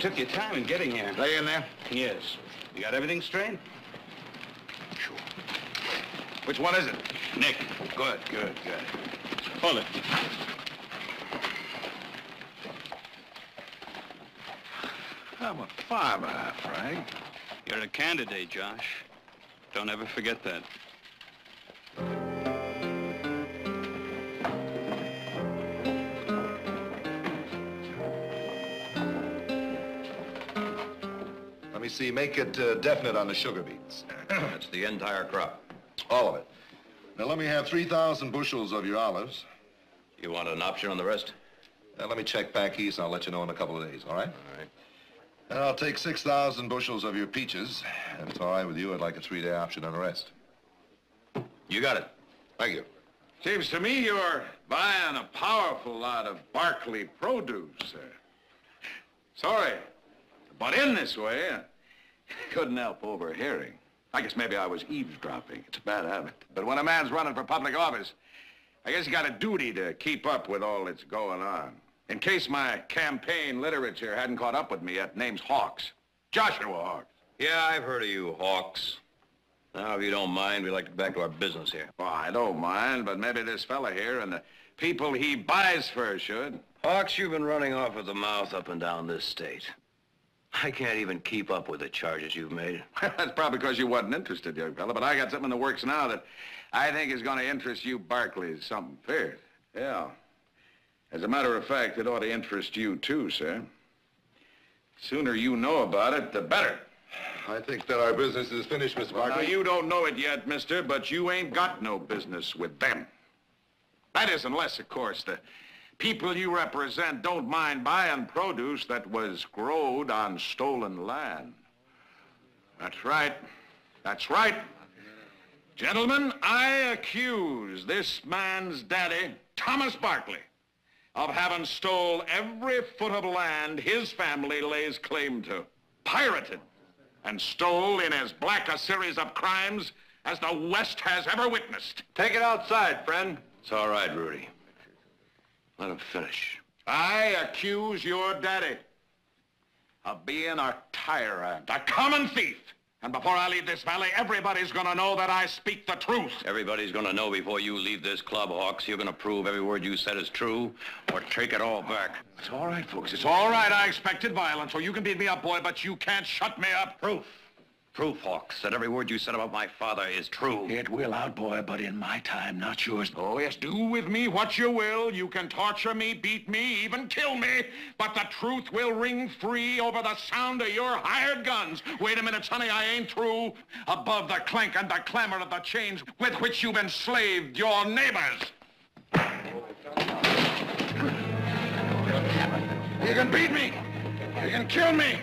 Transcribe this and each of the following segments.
took your time in getting here. They in there? Yes. You got everything straight? Sure. Which one is it? Nick. Good. Hold it. I'm a farmer, Frank. You're a candidate, Josh. Don't ever forget that. Let me see, make it definite on the sugar beets. That's the entire crop. All of it. Now let me have 3,000 bushels of your olives. You want an option on the rest? Now let me check back east and I'll let you know in a couple of days, all right? All right. And I'll take 6,000 bushels of your peaches. And if it's all right with you, I'd like a 3-day option on the rest. You got it. Thank you. Seems to me you're buying a powerful lot of Barkley produce, sir. Sorry, but in this way, I couldn't help overhearing. I guess maybe I was eavesdropping. It's a bad habit. But when a man's running for public office, I guess you got a duty to keep up with all that's going on. In case my campaign literature hadn't caught up with me yet, name's Hawks. Joshua Hawks. Yeah, I've heard of you, Hawks. Now, if you don't mind, we'd like to get back to our business here. Well, I don't mind, but maybe this fella here and the people he buys for should. Hawks, you've been running off at the mouth up and down this state. I can't even keep up with the charges you've made. That's probably because you wasn't interested, young fella, but I got something in the works now that I think is going to interest you Barkleys something fierce. Yeah. As a matter of fact, it ought to interest you too, sir. Sooner you know about it, the better. I think that our business is finished, Mr. Well, Barkley. now, you don't know it yet, mister, but you ain't got no business with them. That is, unless, of course, the people you represent don't mind buying produce that was growed on stolen land. That's right. That's right. Gentlemen, I accuse this man's daddy, Thomas Barkley, of having stole every foot of land his family lays claim to, pirated, and stole in as black a series of crimes as the West has ever witnessed. Take it outside, friend. It's all right, Rudy. Let him finish. I accuse your daddy of being a tyrant, a common thief. And before I leave this valley, everybody's gonna know that I speak the truth. Everybody's gonna know before you leave this club, Hawks. You're gonna prove every word you said is true, or take it all back. It's all right, folks. It's all right. I expected violence, so you can beat me up, boy, but you can't shut me up. Proof. Proof, Hawks, that every word you said about my father is true. It will out, boy, but in my time, not yours. Oh, yes, do with me what you will. You can torture me, beat me, even kill me, but the truth will ring free over the sound of your hired guns. Wait a minute, sonny, I ain't through. Above the clank and the clamor of the chains with which you've enslaved your neighbors. You can beat me, you can kill me,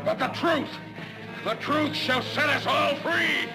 but the truth shall set us all free.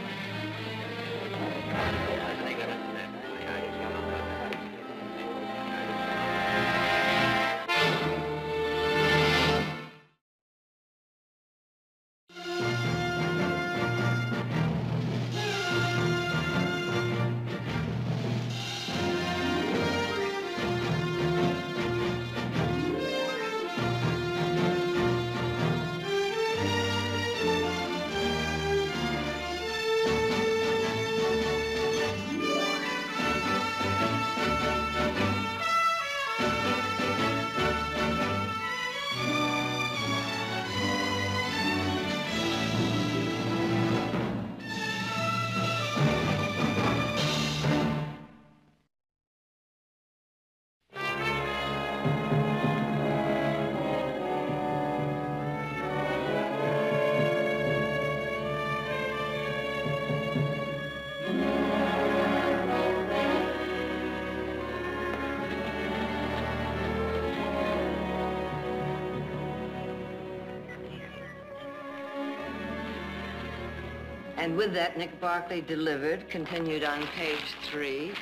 And with that, Nick Barkley delivered, continued on page 3.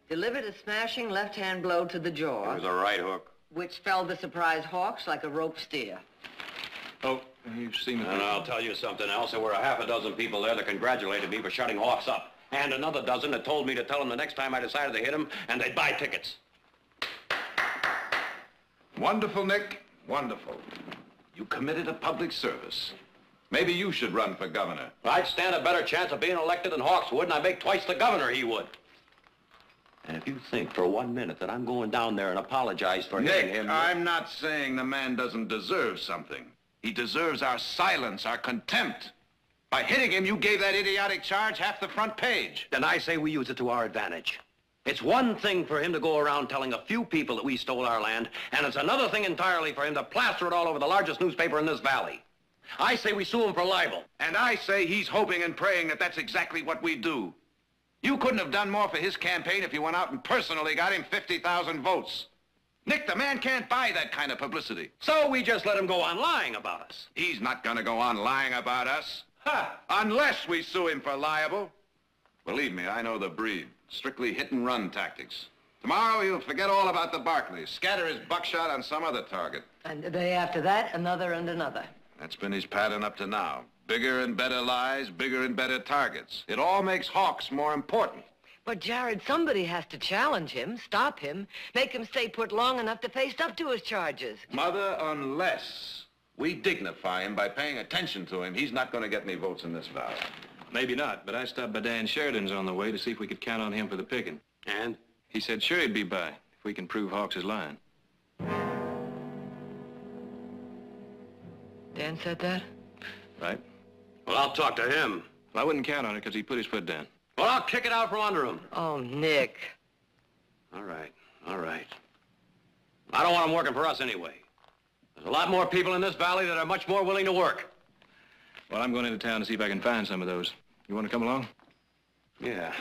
Delivered a smashing left-hand blow to the jaw. It was a right hook. Which felled the surprised Hawks like a rope steer. Oh, you've seen it. And I'll tell you something else. There were a half a dozen people there that congratulated me for shutting Hawks up. And another dozen that told me to tell them the next time I decided to hit him, and they'd buy tickets. Wonderful, Nick. Wonderful. You committed a public service. Maybe you should run for governor. I'd stand a better chance of being elected than Hawks would, and I'd make twice the governor he would. And if you think for 1 minute that I'm going down there and apologize for hitting him... I'm not saying the man doesn't deserve something. He deserves our silence, our contempt. By hitting him, you gave that idiotic charge half the front page. Then I say we use it to our advantage. It's one thing for him to go around telling a few people that we stole our land, and it's another thing entirely for him to plaster it all over the largest newspaper in this valley. I say we sue him for libel. And I say he's hoping and praying that that's exactly what we do. You couldn't have done more for his campaign if you went out and personally got him 50,000 votes. Nick, the man can't buy that kind of publicity. So we just let him go on lying about us. He's not gonna go on lying about us. Unless we sue him for libel. Believe me, I know the breed. Strictly hit-and-run tactics. Tomorrow he'll forget all about the Barkleys, scatter his buckshot on some other target. And the day after that, another and another. That's been his pattern up to now. Bigger and better lies, bigger and better targets. It all makes Hawks more important. But, Jared, somebody has to challenge him, stop him, make him stay put long enough to face up to his charges. Mother, unless we dignify him by paying attention to him, he's not going to get any votes in this valley. Maybe not, but I stopped by Dan Sheridan's on the way to see if we could count on him for the picking. And? He said sure he'd be by, if we can prove Hawks is lying. Dan said that? Right? Well, I'll talk to him. Well, I wouldn't count on it because he put his foot down. Well, I'll kick it out from under him. Oh, Nick. All right, all right. I don't want him working for us anyway. There's a lot more people in this valley that are much more willing to work. Well, I'm going into town to see if I can find some of those. You want to come along? Yeah.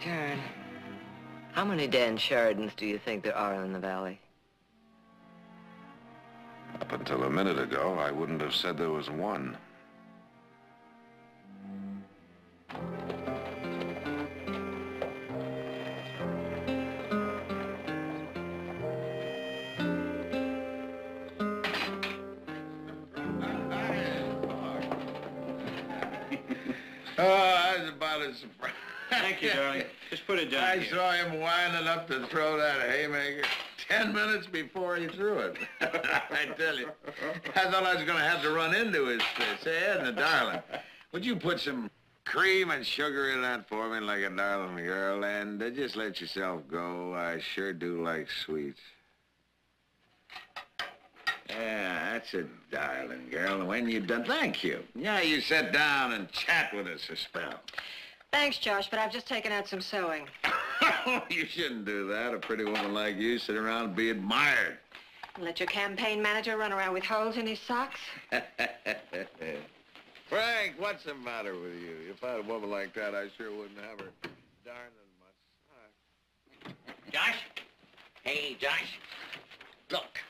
Jared, how many Dan Sheridans do you think there are in the valley? Up until a minute ago, I wouldn't have said there was one. Oh, I was about as surprised. Thank you, darling. Just put it down I here. saw him winding up to throw that haymaker 10 minutes before he threw it. I tell you, I thought I was going to have to run into his fist. Say, Edna, darling, would you put some cream and sugar in that for me like a darling girl, and just let yourself go. I sure do like sweets. Yeah, that's a darling girl. And when you're done, thank you. Yeah, you sit down and chat with us a spell. Thanks, Josh, but I've just taken out some sewing. You shouldn't do that. A pretty woman like you sit around and be admired. Let your campaign manager run around with holes in his socks? Frank, what's the matter with you? If I had a woman like that, I sure wouldn't have her darning much. Josh? Hey, Josh. Look,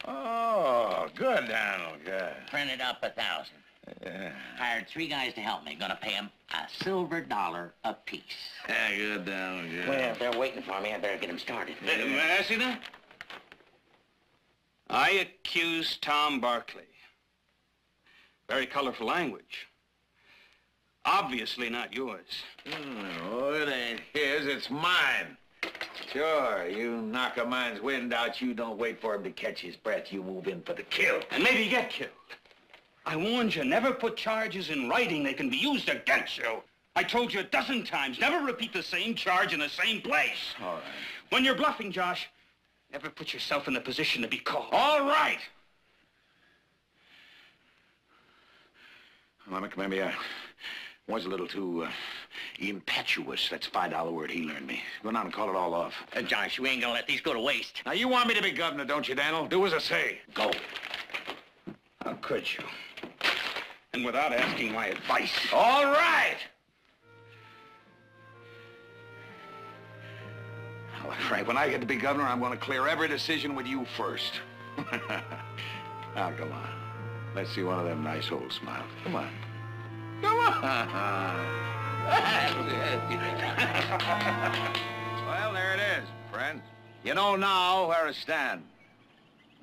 Oh, good, Donald, good. printed up 1,000. Yeah. Hired 3 guys to help me. Gonna pay them a silver dollar apiece. Yeah, good, Donald, good. Well, if they're waiting for me, I better get them started. May I see that? I accuse Tom Barkley. Very colorful language. Obviously not yours. Oh, it ain't his, it's mine. Sure, you knock a man's wind out, you don't wait for him to catch his breath. You move in for the kill. And maybe get killed. I warned you, never put charges in writing. They can be used against you. I told you a dozen times, never repeat the same charge in the same place. All right. When you're bluffing, Josh, never put yourself in the position to be caught. All right. Well, maybe I was a little too impetuous. That's a $5 word he learned me. Go down and call it all off. Josh, we ain't gonna let these go to waste. Now, you want me to be governor, don't you, Daniel? Do as I say. Go. How could you? And without asking my advice. All right. All right, when I get to be governor, I'm going to clear every decision with you first. Now, come on. Let's see one of them nice old smiles. Come on. Come on. Well, there it is, friends. You know now where I stand.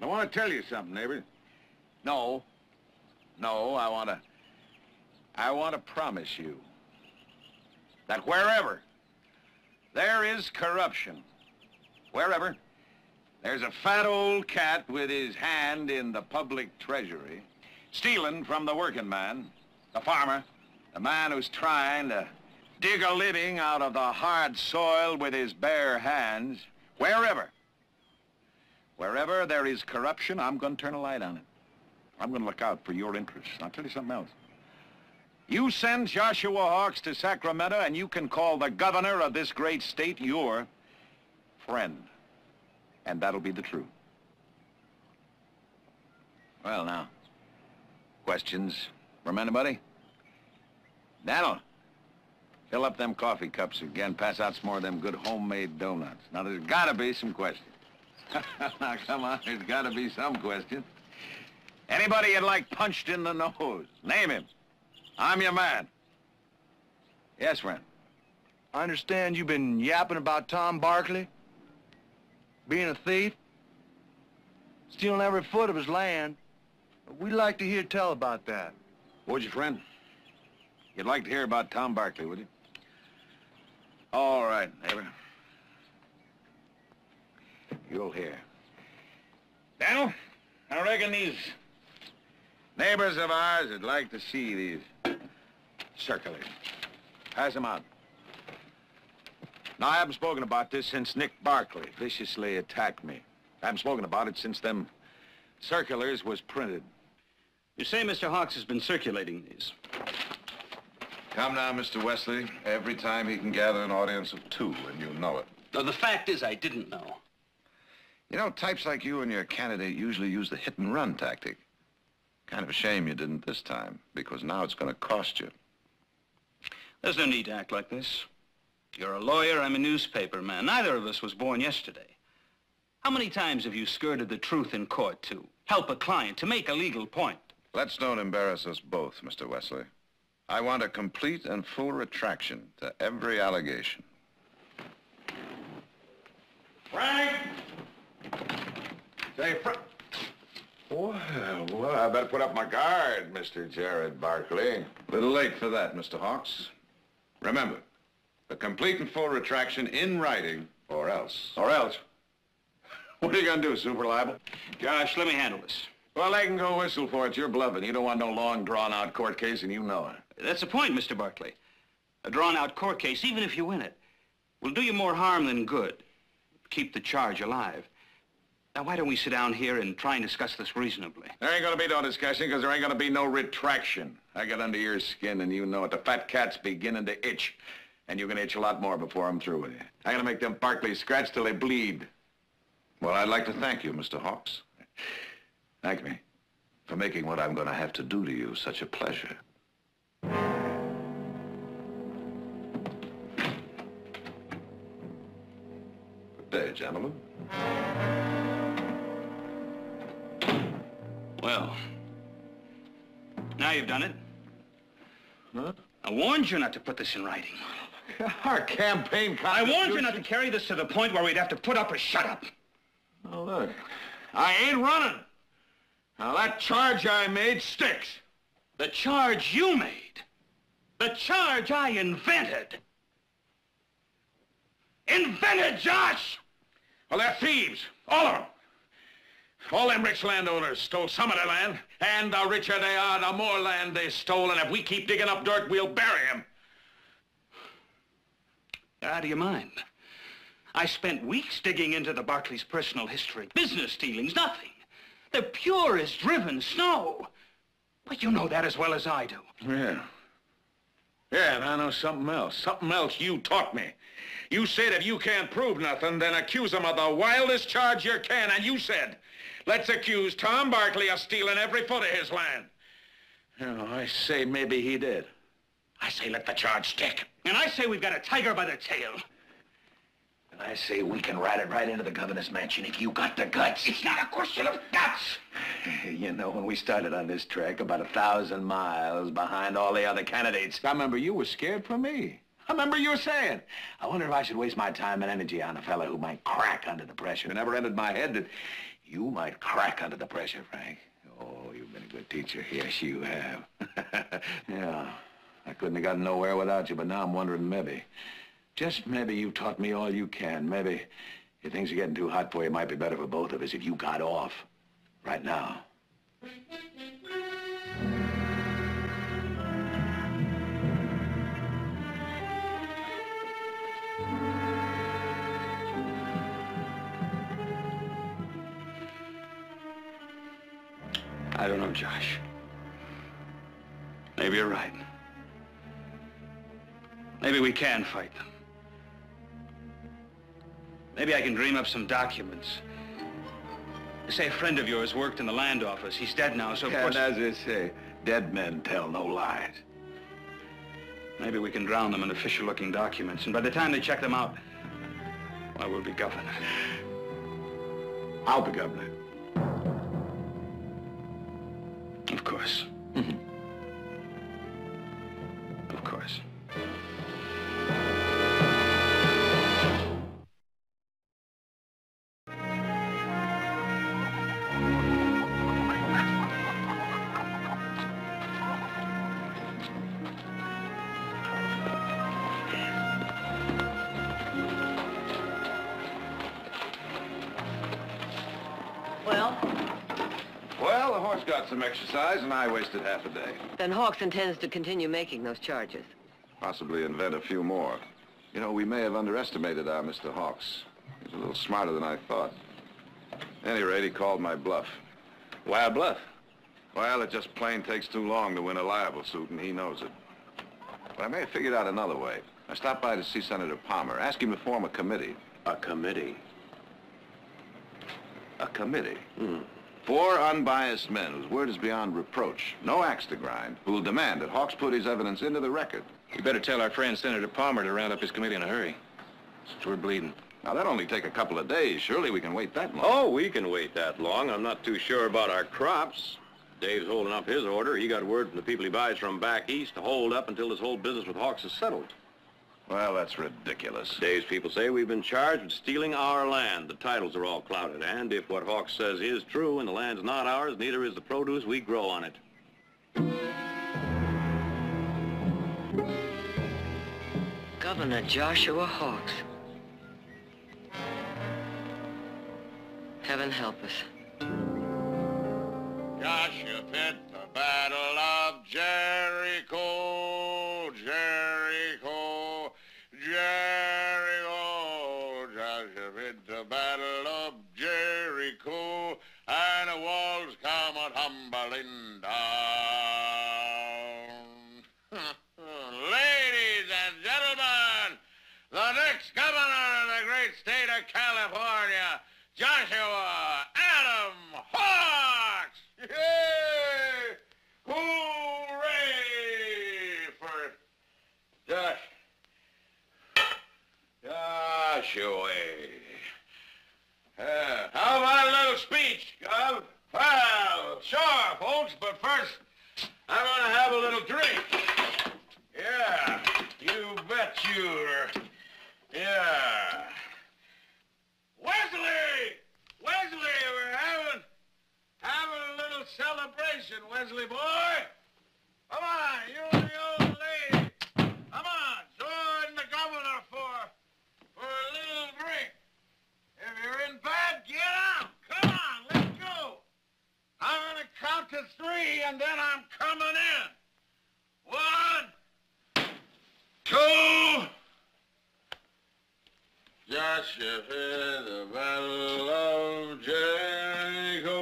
I want to tell you something, neighbor. No, I want to promise you that wherever there is corruption. Wherever there's a fat old cat with his hand in the public treasury, stealing from the working man, the farmer, the man who's trying to dig a living out of the hard soil with his bare hands, wherever there is corruption, I'm going to turn a light on it. I'm going to look out for your interests. I'll tell you something else. You send Joshua Hawks to Sacramento and you can call the governor of this great state your friend. And that'll be the truth. Well, now, questions from anybody? Daniel, fill up them coffee cups again. Pass out some more of them good homemade donuts. Now, there's got to be some questions. Now, come on, there's got to be some questions. Anybody you'd like punched in the nose? Name him. I'm your man. Yes, friend. I understand you've been yapping about Tom Barkley, being a thief, stealing every foot of his land. We'd like to hear tell about that. Would you, friend? You'd like to hear about Tom Barkley, would you? All right, neighbor. You'll hear. Daniel, I reckon these neighbors of ours would like to see these circulars. Pass them out. Now, I haven't spoken about this since Nick Barkley viciously attacked me. I haven't spoken about it since them circulars was printed. You say Mr. Hawks has been circulating these. Come now, Mr. Wesley. Every time he can gather an audience of 2, and you know it. No, the fact is I didn't know. You know, types like you and your candidate usually use the hit-and-run tactic. Kind of a shame you didn't this time, because now it's going to cost you. There's no need to act like this. You're a lawyer, I'm a newspaper man. Neither of us was born yesterday. How many times have you skirted the truth in court to help a client, to make a legal point? Let's don't embarrass us both, Mr. Wesley. I want a complete and full retraction to every allegation. Frank! Say, Frank. Well, I better put up my guard, Mr. Jared Barkley. A little late for that, Mr. Hawks. Remember, a complete and full retraction in writing, or else. Or else? What are you gonna do, super libel? Josh, let me handle this. Well, they can go whistle for it. You're bluffing. You don't want no long, drawn-out court case, and you know it. That's the point, Mr. Barkley. A drawn-out court case, even if you win it, will do you more harm than good. Keep the charge alive. Now, why don't we sit down here and try and discuss this reasonably? There ain't gonna be no discussion, because there ain't gonna be no retraction. I got under your skin, and you know it. The fat cat's beginning to itch, and you're gonna itch a lot more before I'm through with you. I'm gonna make them Barkleys scratch till they bleed. Well, I'd like to thank you, Mr. Hawks. Thank me. For making what I'm going to have to do to you such a pleasure. Good day, gentlemen. Well, now you've done it. Huh? I warned you not to put this in writing. Our campaign I warned you not to carry this to the point where we'd have to put up or shut up. Oh, look. I ain't running. Now, that charge I made sticks. The charge you made. The charge I invented. Invented, Josh! Well, they're thieves. All of them. All them rich landowners stole some of their land, and the richer they are, the more land they stole, and if we keep digging up dirt, we'll bury them. You're out of your mind. I spent weeks digging into the Barkleys' personal history. Business dealings, nothing. The purest driven snow. But you know that as well as I do. Yeah. Yeah, and I know something else. Something else you taught me. You said if you can't prove nothing, then accuse them of the wildest charge you can. And you said, let's accuse Tom Barkley of stealing every foot of his land. You know, I say maybe he did. I say let the charge stick. And I say we've got a tiger by the tail. And I say we can ride it right into the governor's mansion if you got the guts. It's not a question of guts. You know, when we started on this trek, about 1,000 miles behind all the other candidates, I remember you were scared for me. I remember you were saying, I wonder if I should waste my time and energy on a fella who might crack under the pressure. it never entered my head that You might crack under the pressure, Frank. Oh, you've been a good teacher. Yes, you have. yeah, I couldn't have gotten nowhere without you, but now I'm wondering maybe. Just maybe you taught me all you can. Maybe if things are getting too hot for you, it might be better for both of us if you got off right now. I don't know, Josh. Maybe you're right. Maybe we can fight them. Maybe I can dream up some documents. Say a friend of yours worked in the land office. He's dead now, so of course... And as they say, dead men tell no lies. Maybe we can drown them in official-looking documents, and by the time they check them out, well, we'll be governor. I'll be governor. Of course. Of course. Well, the horse got some exercise, and I wasted half a day. Then Hawks intends to continue making those charges. Possibly invent a few more. You know, we may have underestimated our Mr. Hawks. He's a little smarter than I thought. At any rate, he called my bluff. Why a bluff? Well, it just plain takes too long to win a libel suit, and he knows it. But I may have figured out another way. I stopped by to see Senator Palmer, ask him to form a committee. A committee? A committee? 4 unbiased men whose word is beyond reproach, no axe to grind, who will demand that Hawks put his evidence into the record. You better tell our friend Senator Palmer to round up his committee in a hurry, since we're bleeding. Now, that'll only take a couple of days. Surely we can wait that long. Oh, we can wait that long. I'm not too sure about our crops. Dave's holding up his order. He got word from the people he buys from back east to hold up until this whole business with Hawks is settled. Well, that's ridiculous. Dave's people say we've been charged with stealing our land. The titles are all clouded, and if what Hawks says is true and the land's not ours, neither is the produce we grow on it. Governor Joshua Hawks. Heaven help us. Joshua Pitt, the Battle of Jericho, Jericho, Jericho. Joshua Pitt, the Battle of Jericho, and the walls come a-tumbling down. Ladies and gentlemen, the next governor of the great state of California, Joshua Adam Hawks! Yay! Hooray for Joshua. How about a little speech, Gov? Well, sure, folks, but first, I'm gonna have a little drink. Yeah, you bet you're... Yeah. Wesley! Wesley, we're having a little celebration, Wesley boy. Come on, you and the old lady. Come on, join the governor for a little drink. If you're in bed, get out. Come on, let's go. I'm gonna count to 3, and then I'm coming in. 1, 2. Joshua, the Battle of Jericho,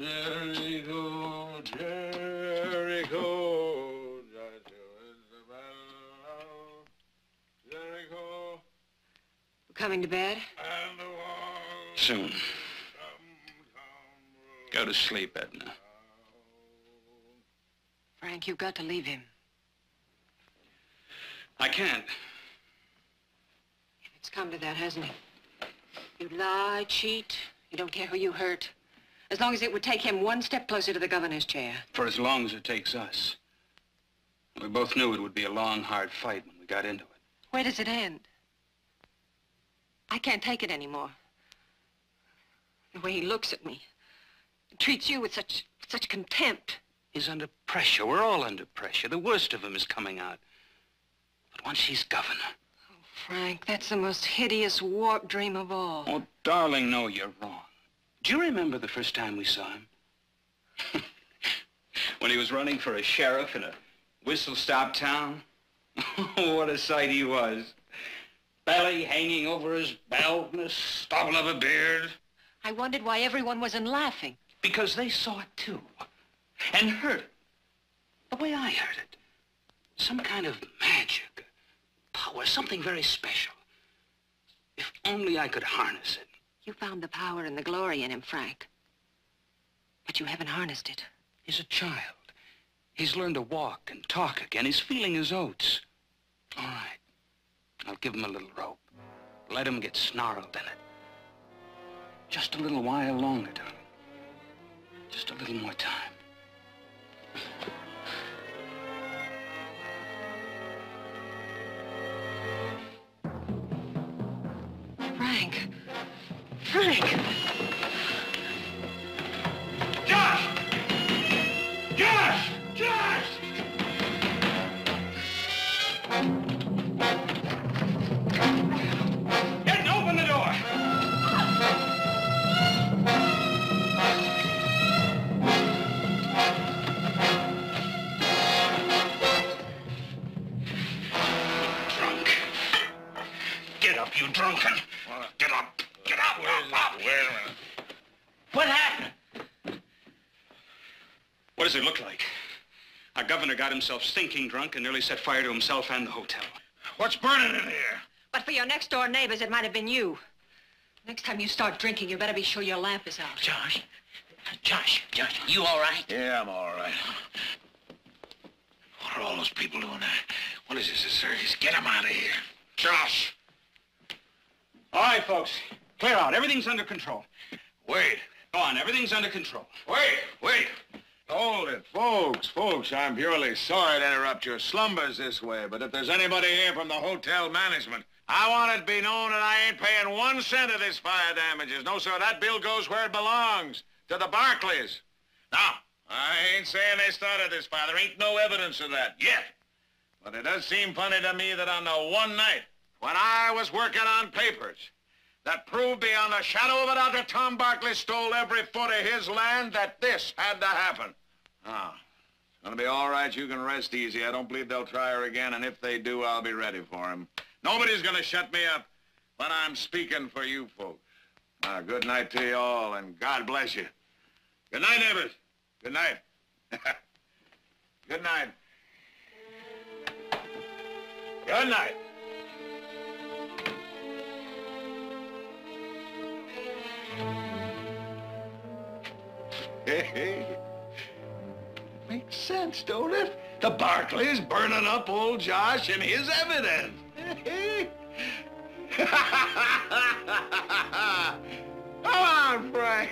Jericho, Jericho. Joshua, the Battle of Jericho. Coming to bed? And the walls Soon. Go to sleep, Edna. Frank, you've got to leave him. I can't. It's come to that, hasn't it? You lie, cheat, you don't care who you hurt. As long as it would take him one step closer to the governor's chair. For as long as it takes us. We both knew it would be a long, hard fight when we got into it. Where does it end? I can't take it anymore. The way he looks at me, treats you with such contempt. He's under pressure. We're all under pressure. The worst of him is coming out. But once he's governor... Oh, Frank, that's the most hideous warped dream of all. Oh, darling, no, you're wrong. Do you remember the first time we saw him? When he was running for a sheriff in a whistle-stop town? What a sight he was. Belly hanging over his belt and a stubble of a beard. I wondered why everyone wasn't laughing. Because they saw it too. And heard it. The way I heard it. Some kind of magic, power, something very special. If only I could harness it. You found the power and the glory in him, Frank. But you haven't harnessed it. He's a child. He's learned to walk and talk again. He's feeling his oats. All right. I'll give him a little rope. Let him get snarled in it. Just a little while longer, darling. Just a little more time. Frank. Frank! Josh! Josh! Josh! Get open the door! Drunk. Get up, you drunken. Get up. Get up. Up. Wait a minute. What happened? What does it look like? Our governor got himself stinking drunk and nearly set fire to himself and the hotel. What's burning in here? But for your next-door neighbors, it might have been you. Next time you start drinking, you better be sure your lamp is out. Josh, you all right? Yeah, I'm all right. What are all those people doing there? What is this, a circus? Get them out of here. Josh! All right, folks. Clear out. Everything's under control. Wait. Go on. Everything's under control. Wait. Hold it, folks, I'm purely sorry to interrupt your slumbers this way, but if there's anybody here from the hotel management, I want it to be known that I ain't paying 1 cent of this fire damages. No, sir, that bill goes where it belongs, to the Barkleys. Now, I ain't saying they started this fire. There ain't no evidence of that yet. But it does seem funny to me that on the one night when I was working on papers that proved beyond a shadow of a doubt that Tom Barkley stole every foot of his land, that this had to happen. Ah, it's gonna be all right. You can rest easy. I don't believe they'll try her again, and if they do, I'll be ready for him. Nobody's gonna shut me up when I'm speaking for you folks. Good night to you all, and God bless you. Good night, neighbors. Good night. Good night. Good night. Hey, makes sense, don't it? The Barkleys burning up old Josh and his evidence. Come on, Frank.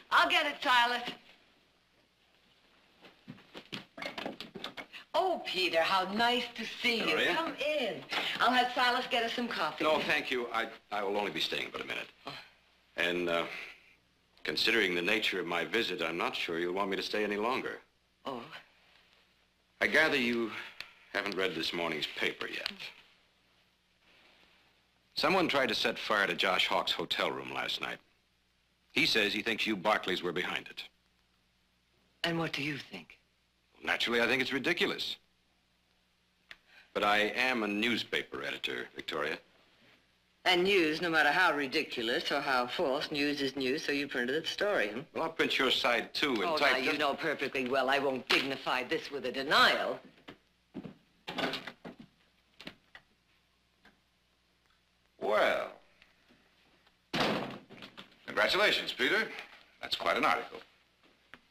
I'll get it, Silas. Oh, Peter, how nice to see you. Gloria? Come in. I'll have Silas get us some coffee. No, thank you. I will only be staying but a minute. And, considering the nature of my visit, I'm not sure you'll want me to stay any longer. Oh? I gather you haven't read this morning's paper yet. Someone tried to set fire to Josh Hawk's hotel room last night. He says he thinks you Barkleys were behind it. And what do you think? Naturally, I think it's ridiculous. But I am a newspaper editor, Victoria. And news, no matter how ridiculous or how false, news is news, so you printed the story, huh? Well, I'll print your side, too, and Oh, type now, you know perfectly well I won't dignify this with a denial. Well, congratulations, Peter. That's quite an article.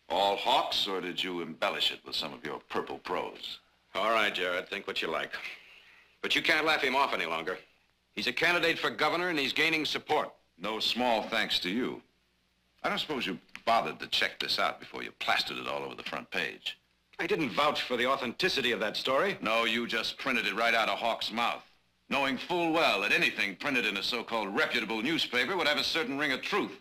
All Hawks, or did you embellish it with some of your purple prose? All right, Jared, think what you like. But you can't laugh him off any longer. He's a candidate for governor, and he's gaining support. No small thanks to you. I don't suppose you bothered to check this out before you plastered it all over the front page. I didn't vouch for the authenticity of that story. No, you just printed it right out of Hawk's mouth, knowing full well that anything printed in a so-called reputable newspaper would have a certain ring of truth.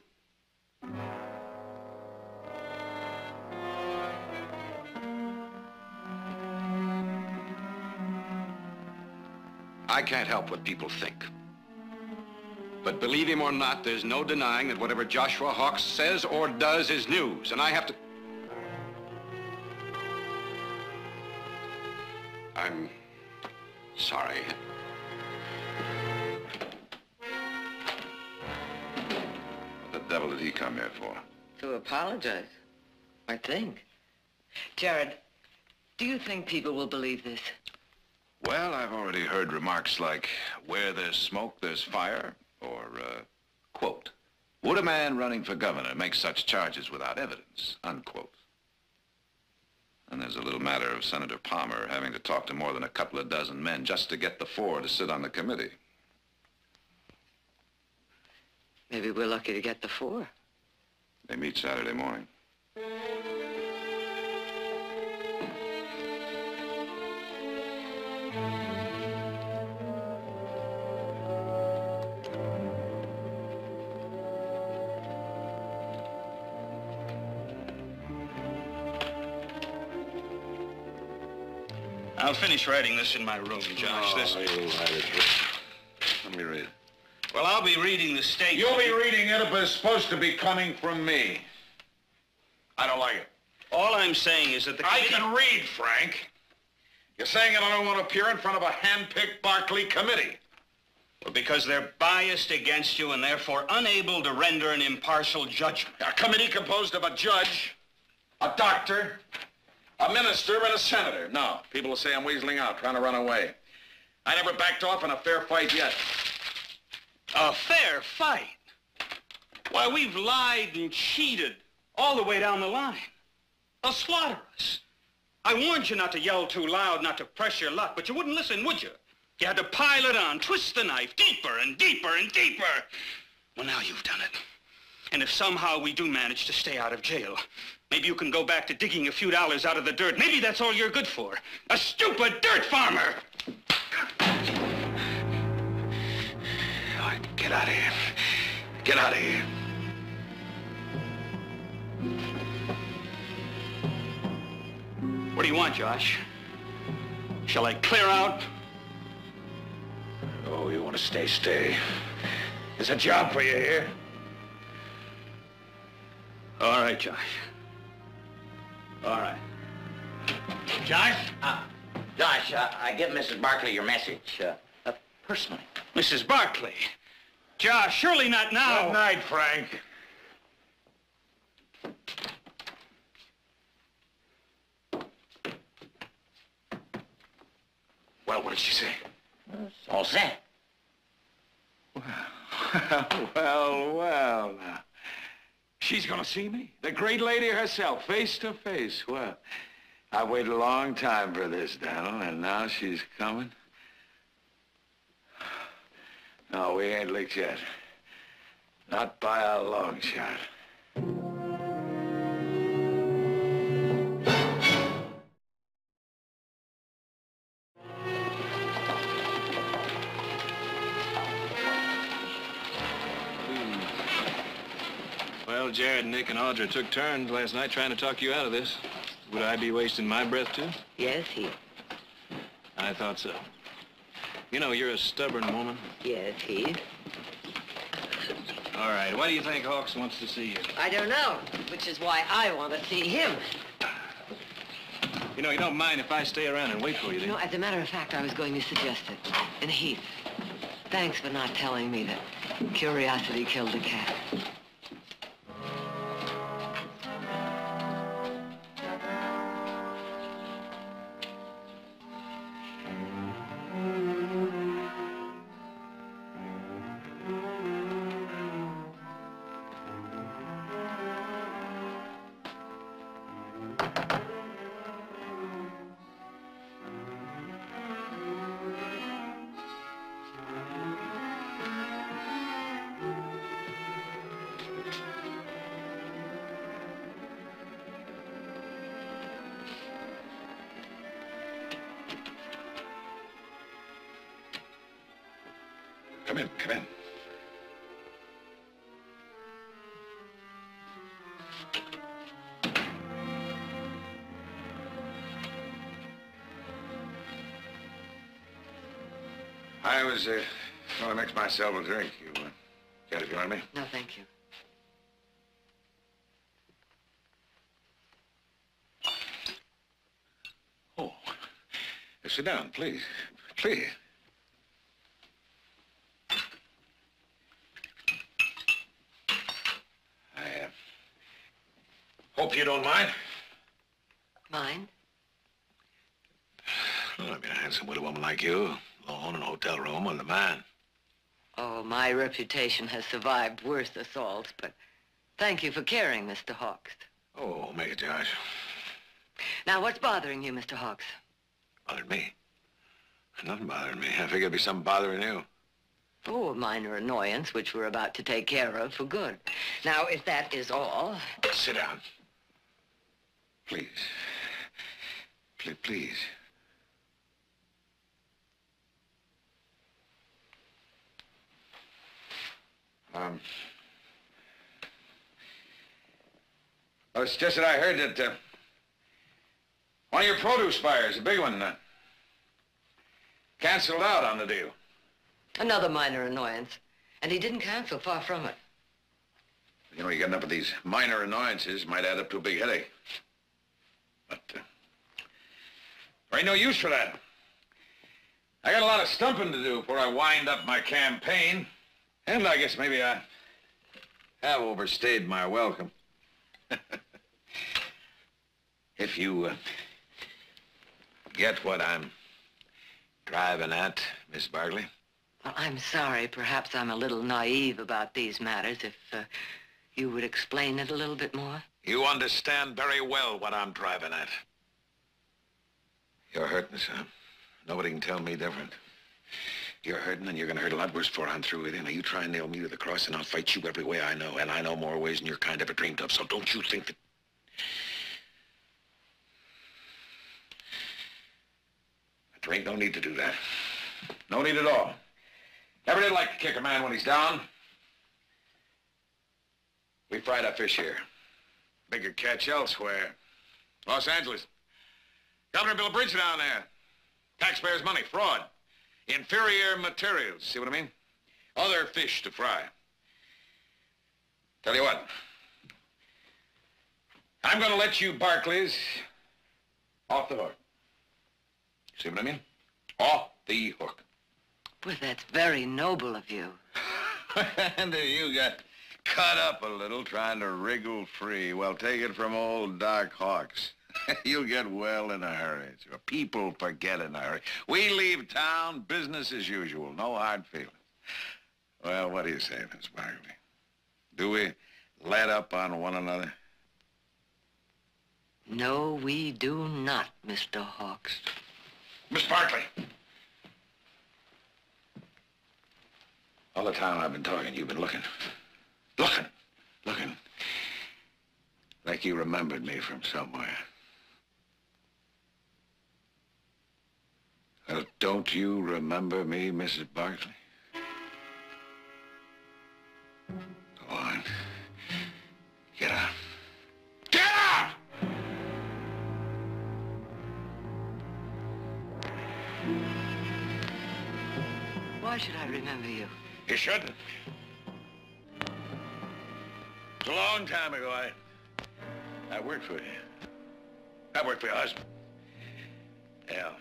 I can't help what people think. But believe him or not, there's no denying that whatever Joshua Hawks says or does is news, and I have to... I'm sorry. What the devil did he come here for? To apologize, I think. Jared, do you think people will believe this? Well, I've already heard remarks like, where there's smoke, there's fire, or, quote, would a man running for governor make such charges without evidence, unquote. And there's a little matter of Senator Palmer having to talk to more than a couple of dozen men just to get the 4 to sit on the committee. Maybe we're lucky to get the 4. They meet Saturday morning. I'll finish writing this in my room, Josh. You'll write it. Let me read it. Well, I'll be reading the statement. You'll be reading it, but it's supposed to be coming from me. I don't like it. All I'm saying is that the I committee... can read, Frank. You're saying that I don't want to appear in front of a hand-picked Barkley committee. Well, because they're biased against you and therefore unable to render an impartial judgment. A committee composed of a judge, a doctor, a minister, and a senator. No, people will say I'm weaseling out, trying to run away. I never backed off in a fair fight yet. A fair fight? Why, we've lied and cheated all the way down the line. They'll slaughter us. I warned you not to yell too loud, not to press your luck, but you wouldn't listen, would you? You had to pile it on, twist the knife deeper and deeper and deeper. Well, now you've done it. And if somehow we do manage to stay out of jail, maybe you can go back to digging a few dollars out of the dirt. Maybe that's all you're good for. A stupid dirt farmer! All right, get out of here. Get out of here. What do you want, Josh? Shall I clear out? Oh, you want to stay, stay. There's a job for you here. All right, Josh. All right. Josh? Josh, I give Mrs. Barkley your message, personally. Mrs. Barkley. Josh, surely not now. Good night, Frank. Well, what did she say? It's all set. Well, now. She's gonna see me, the great lady herself, face to face. Well, I waited a long time for this, Donald, and now she's coming. No, we ain't licked yet. Not by a long shot. Well, Jared, Nick, and Audra took turns last night trying to talk you out of this. Would I be wasting my breath, too? Yes, Heath. I thought so. You know, you're a stubborn woman. Yes, Heath. All right, why do you think Hawks wants to see you? I don't know, which is why I want to see him. You know, you don't mind if I stay around and wait for you, do you? No, as a matter of fact, I was going to suggest it. And Heath, thanks for not telling me that curiosity killed the cat. Come in, come in. I was going to mix myself a drink. You care to join me? No, thank you. Oh, sit down, please. Please. I hope you don't mind. Mind? Well, I mean, a handsome widow woman like you, alone in a hotel room on the man. Oh, my reputation has survived worse assaults, but thank you for caring, Mr. Hawks. Oh, make it, Josh. Now, what's bothering you, Mr. Hawks? Bothered me? Nothing bothered me. I figured it'd be something bothering you. Oh, a minor annoyance, which we're about to take care of for good. Now, if that is all... Sit down. Please. Please. Well, it's just that I heard that one of your produce buyers, a big one, canceled out on the deal. Another minor annoyance. And he didn't cancel, far from it. You know, you get enough of these minor annoyances, might add up to a big headache. But there ain't no use for that. I got a lot of stumping to do before I wind up my campaign. And I guess maybe I have overstayed my welcome. If you get what I'm driving at, Miss Barkley. Well, I'm sorry. Perhaps I'm a little naive about these matters. If you would explain it a little bit more. You understand very well what I'm driving at. You're hurting, son. Nobody can tell me different. You're hurting, and you're going to hurt a lot worse before I'm through with you. Now, you try and nail me to the cross, and I'll fight you every way I know. And I know more ways than your kind ever dreamed of, so don't you think that... There ain't no need to do that. No need at all. Never did like to kick a man when he's down. We fried our fish here. Bigger catch elsewhere. Los Angeles. Governor built a bridge down there. Taxpayers' money, fraud. Inferior materials, see what I mean? Other fish to fry. Tell you what. I'm gonna let you Barkleys off the hook. See what I mean? Off the hook. Well, that's very noble of you. And you got cut up a little trying to wriggle free. Well, take it from old Doc Hawks. You'll get well in a hurry. So people forget in a hurry. We leave town, business as usual. No hard feelings. Well, what do you say, Miss Barkley? Do we let up on one another? No, we do not, Mr. Hawks. Miss Barkley! All the time I've been talking, you've been looking. Looking. Like you remembered me from somewhere. Well, don't you remember me, Mrs. Barkley? Go on. Get out. Get out! Why should I remember you? You shouldn't. It was a long time ago. I worked for you. I worked for your husband. Yeah.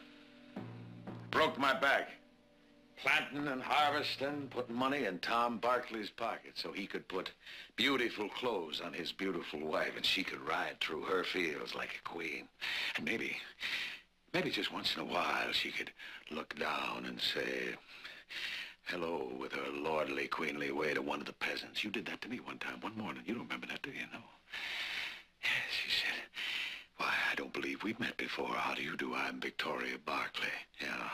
Broke my back. Planting and harvesting, putting money in Tom Barkley's pocket so he could put beautiful clothes on his beautiful wife and she could ride through her fields like a queen. And maybe just once in a while she could look down and say hello with her lordly, queenly way to one of the peasants. You did that to me one time, one morning. You don't remember that, do you? No. Yes, she said, why, I don't believe we've met before. How do you do? I'm Victoria Barkley. Yeah.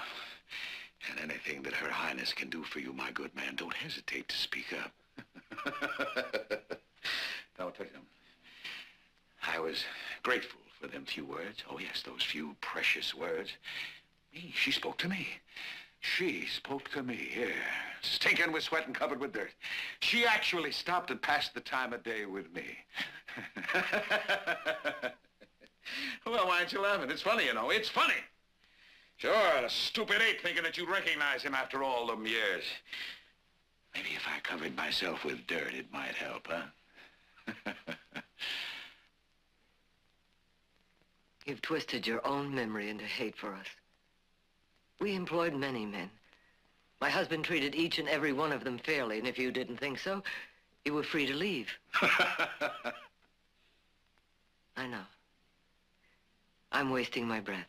And anything that Her Highness can do for you, my good man, don't hesitate to speak up. Now, I'll tell you something. I was grateful for them few words. Oh, yes, those few precious words. Me, she spoke to me. She spoke to me, yeah. Stinking with sweat and covered with dirt. She actually stopped and passed the time of day with me. Well, why aren't you laughing? It's funny, you know. It's funny. Sure, a stupid ape thinking that you'd recognize him after all them years. Maybe if I covered myself with dirt, it might help, huh? You've twisted your own memory into hate for us. We employed many men. My husband treated each and every one of them fairly, and if you didn't think so, you were free to leave. I know. I'm wasting my breath.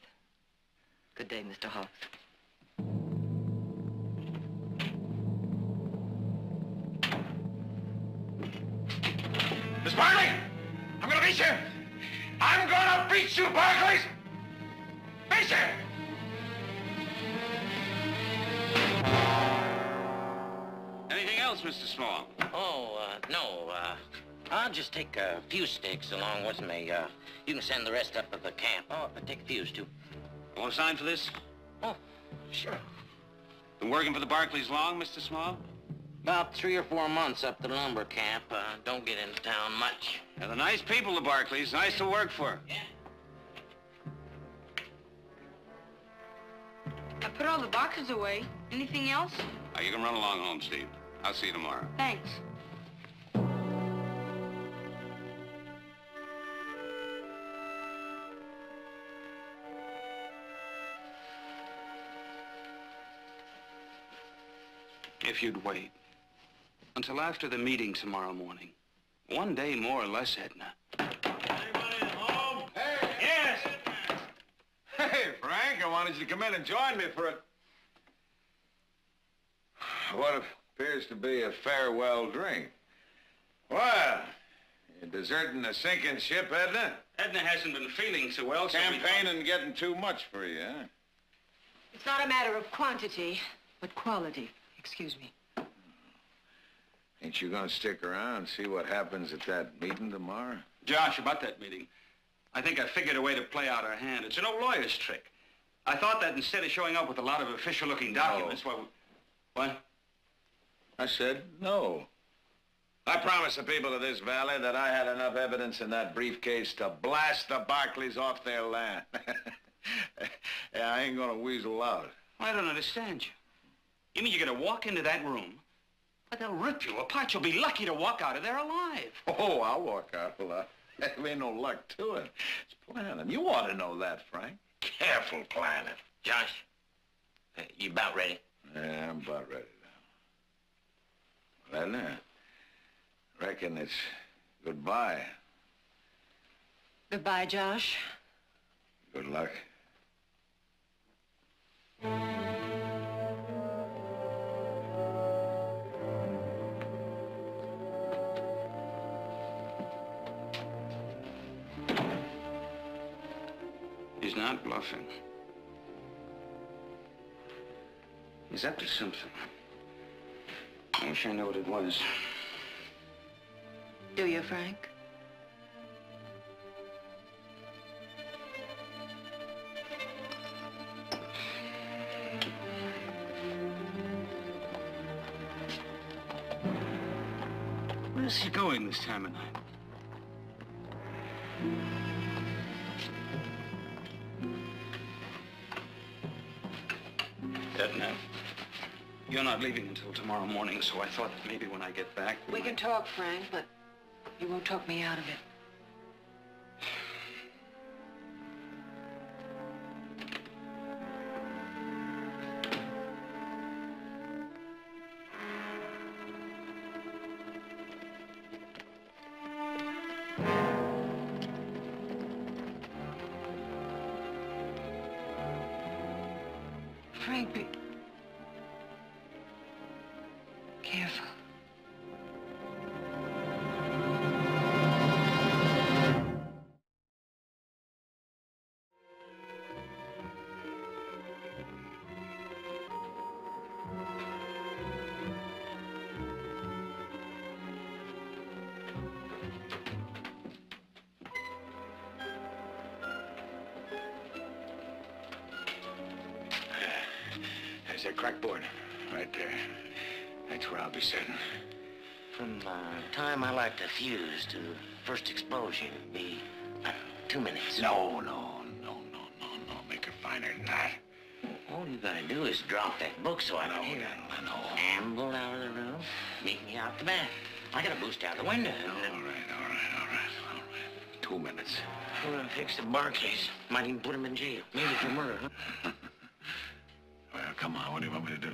Good day, Mr. Hawks. Miss Barkley! I'm gonna beat you! I'm gonna beat you, Barkleys! Beat you! Anything else, Mr. Small? Oh, no, I'll just take a few sticks along with me. You can send the rest up to the camp. Oh, I'll take a fuse, too. You want to sign for this? Oh, sure. Been working for the Barkleys long, Mr. Small? About 3 or 4 months up to the lumber camp. Don't get into town much. They're the nice people, the Barkleys. Nice to work for. Yeah. I put all the boxes away. Anything else? You can run along home, Steve. I'll see you tomorrow. Thanks. If you'd wait until after the meeting tomorrow morning. One day more or less, Edna. Anybody at home? Hey! Yes! Hey, Frank, I wanted you to come in and join me for what appears to be a farewell drink. Well, you deserting a sinking ship, Edna? Edna hasn't been feeling so well, so Campaigning getting too much for you, huh? It's not a matter of quantity, but quality. Excuse me. Ain't you gonna stick around and see what happens at that meeting tomorrow? Josh, about that meeting. I think I figured a way to play out our hand. It's an old lawyer's trick. I thought that instead of showing up with a lot of official-looking documents, What? I said no. I promised the people of this valley that I had enough evidence in that briefcase to blast the Barkleys off their land. Yeah, I ain't gonna weasel out. I don't understand you. You mean you're gonna walk into that room, but they'll rip you apart. You'll be lucky to walk out of there alive. Oh, I'll walk out alive. There ain't no luck to it. It's planning. You ought to know that, Frank. Careful planning. Josh, you about ready? Yeah, I'm about ready now. Well, now, reckon it's goodbye. Goodbye, Josh. Good luck. He's not bluffing. He's up to something. I wish I knew what it was. Do you, Frank? Where's he going this time of night? Edna, you're not leaving until tomorrow morning, so I thought maybe when I get back... We can talk, Frank, but you won't talk me out of it. Frank, be careful. There's that crackboard. Right there. That's where I'll be sitting. From the time I light the fuse to first explosion, be 2 minutes. No. Make her finer than that. All you gotta do is drop that book so I can hear it. I know. Amble out of the room, meet me out the back. I gotta boost out the window. All right. 2 minutes. We're gonna fix the Barkleys. Might even put them in jail. Maybe for murder, huh? Well, come on. What do you want me to do?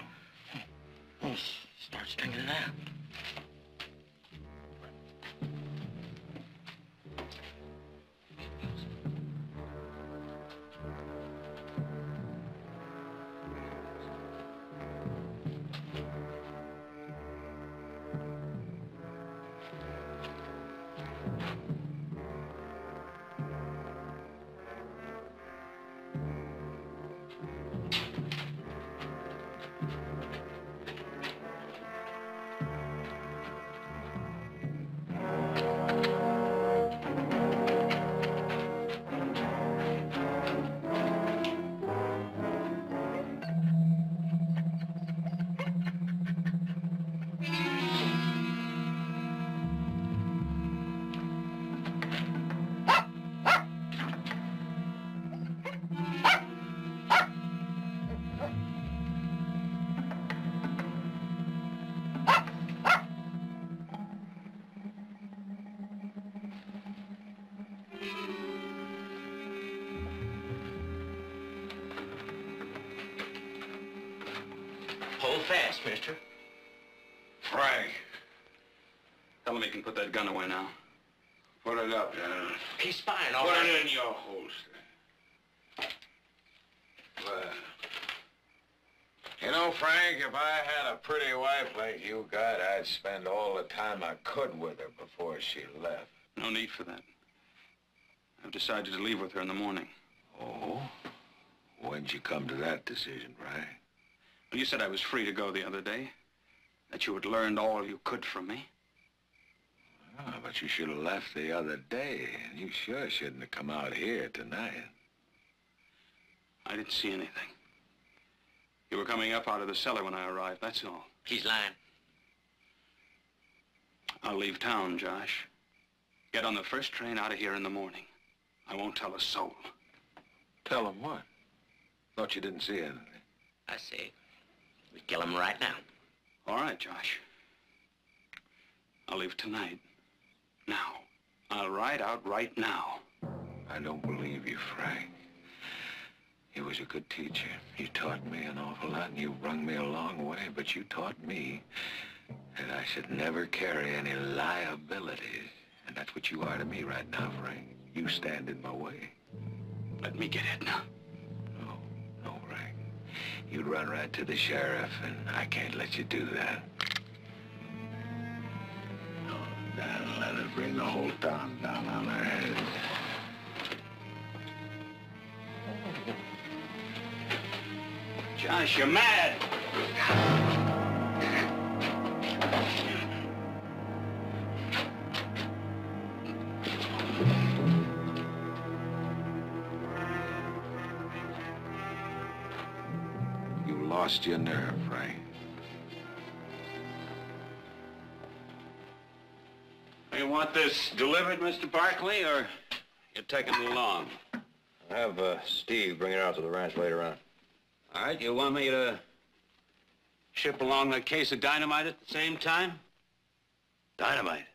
Start stringing it out. Hold fast, mister. Frank, Tell him he can put that gun away now. put it up, General. He's spying, all Put right. it in your holster. Well, you know, Frank, if I had a pretty wife like you got, I'd spend all the time I could with her before she left. No need for that. I've decided to leave with her in the morning. Oh? When'd you come to that decision, Frank? Well, you said I was free to go the other day. That you had learned all you could from me. Oh, but you should have left the other day. You sure shouldn't have come out here tonight. I didn't see anything. You were coming up out of the cellar when I arrived, that's all. He's lying. I'll leave town, Josh. Get on the first train out of here in the morning. I won't tell a soul. Tell him what? Thought you didn't see anything. I say, we kill him right now. All right, Josh. I'll leave tonight. Now. I'll ride out right now. I don't believe you, Frank. You was a good teacher. You taught me an awful lot, and you brung me a long way, but you taught me that I should never carry any liabilities. And that's what you are to me right now, Frank. You stand in my way. Let me get Edna. No, Frank. You'd run right to the sheriff, and I can't let you do that. No, Dan, let it bring the whole town down on our heads. Josh, you're mad. You lost your nerve, Frank. You want this delivered, Mr. Barkley, or you're taking it along? I'll have Steve bring it out to the ranch later on. All right, you want me to ship along a case of dynamite at the same time? Dynamite?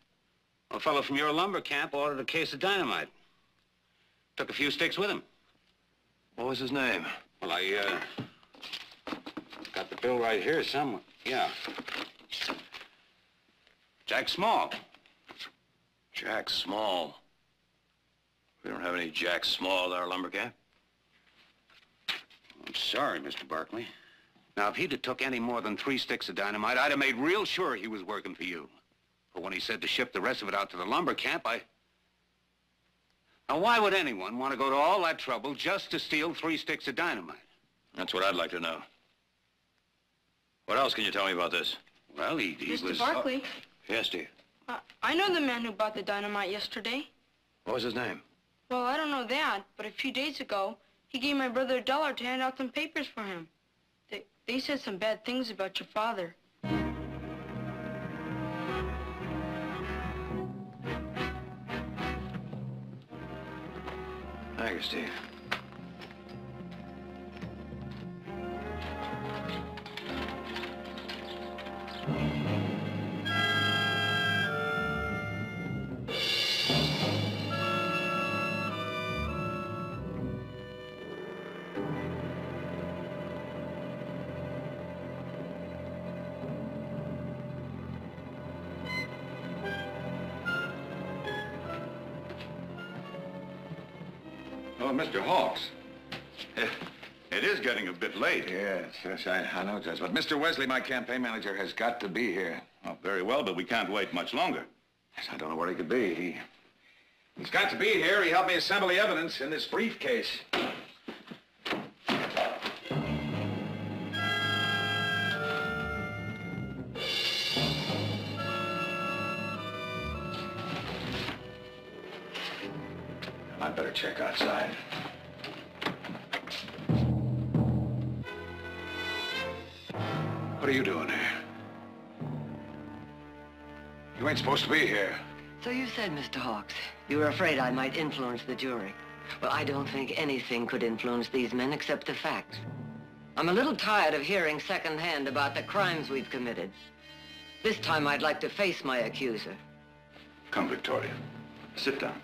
Well, a fellow from your lumber camp ordered a case of dynamite. Took a few sticks with him. What was his name? Well, I, got the bill right here somewhere. Yeah. Jack Small. Jack Small. We don't have any Jack Small at our lumber camp. I'm sorry, Mr. Barkley. Now, if he'd have took any more than 3 sticks of dynamite, I'd have made real sure he was working for you. But when he said to ship the rest of it out to the lumber camp, Now, why would anyone want to go to all that trouble just to steal 3 sticks of dynamite? That's what I'd like to know. What else can you tell me about this? Well, he Mr. was... Barkley, Yes, Steve. I know the man who bought the dynamite yesterday. What was his name? Well, I don't know that, but a few days ago, he gave my brother $1 to hand out some papers for him. They said some bad things about your father. Thank you, Steve. Oh, Mr. Hawks. It is getting a bit late. Yes, I know, Judge. But Mr. Wesley, my campaign manager, has got to be here. Oh, very well, but we can't wait much longer. Yes, I don't know where he could be. He's got to be here. He helped me assemble the evidence in this briefcase. I better check outside. What are you doing here? You ain't supposed to be here. So you said, Mr. Hawks, you were afraid I might influence the jury. Well, I don't think anything could influence these men except the facts. I'm a little tired of hearing secondhand about the crimes we've committed. This time I'd like to face my accuser. Come, Victoria. Sit down.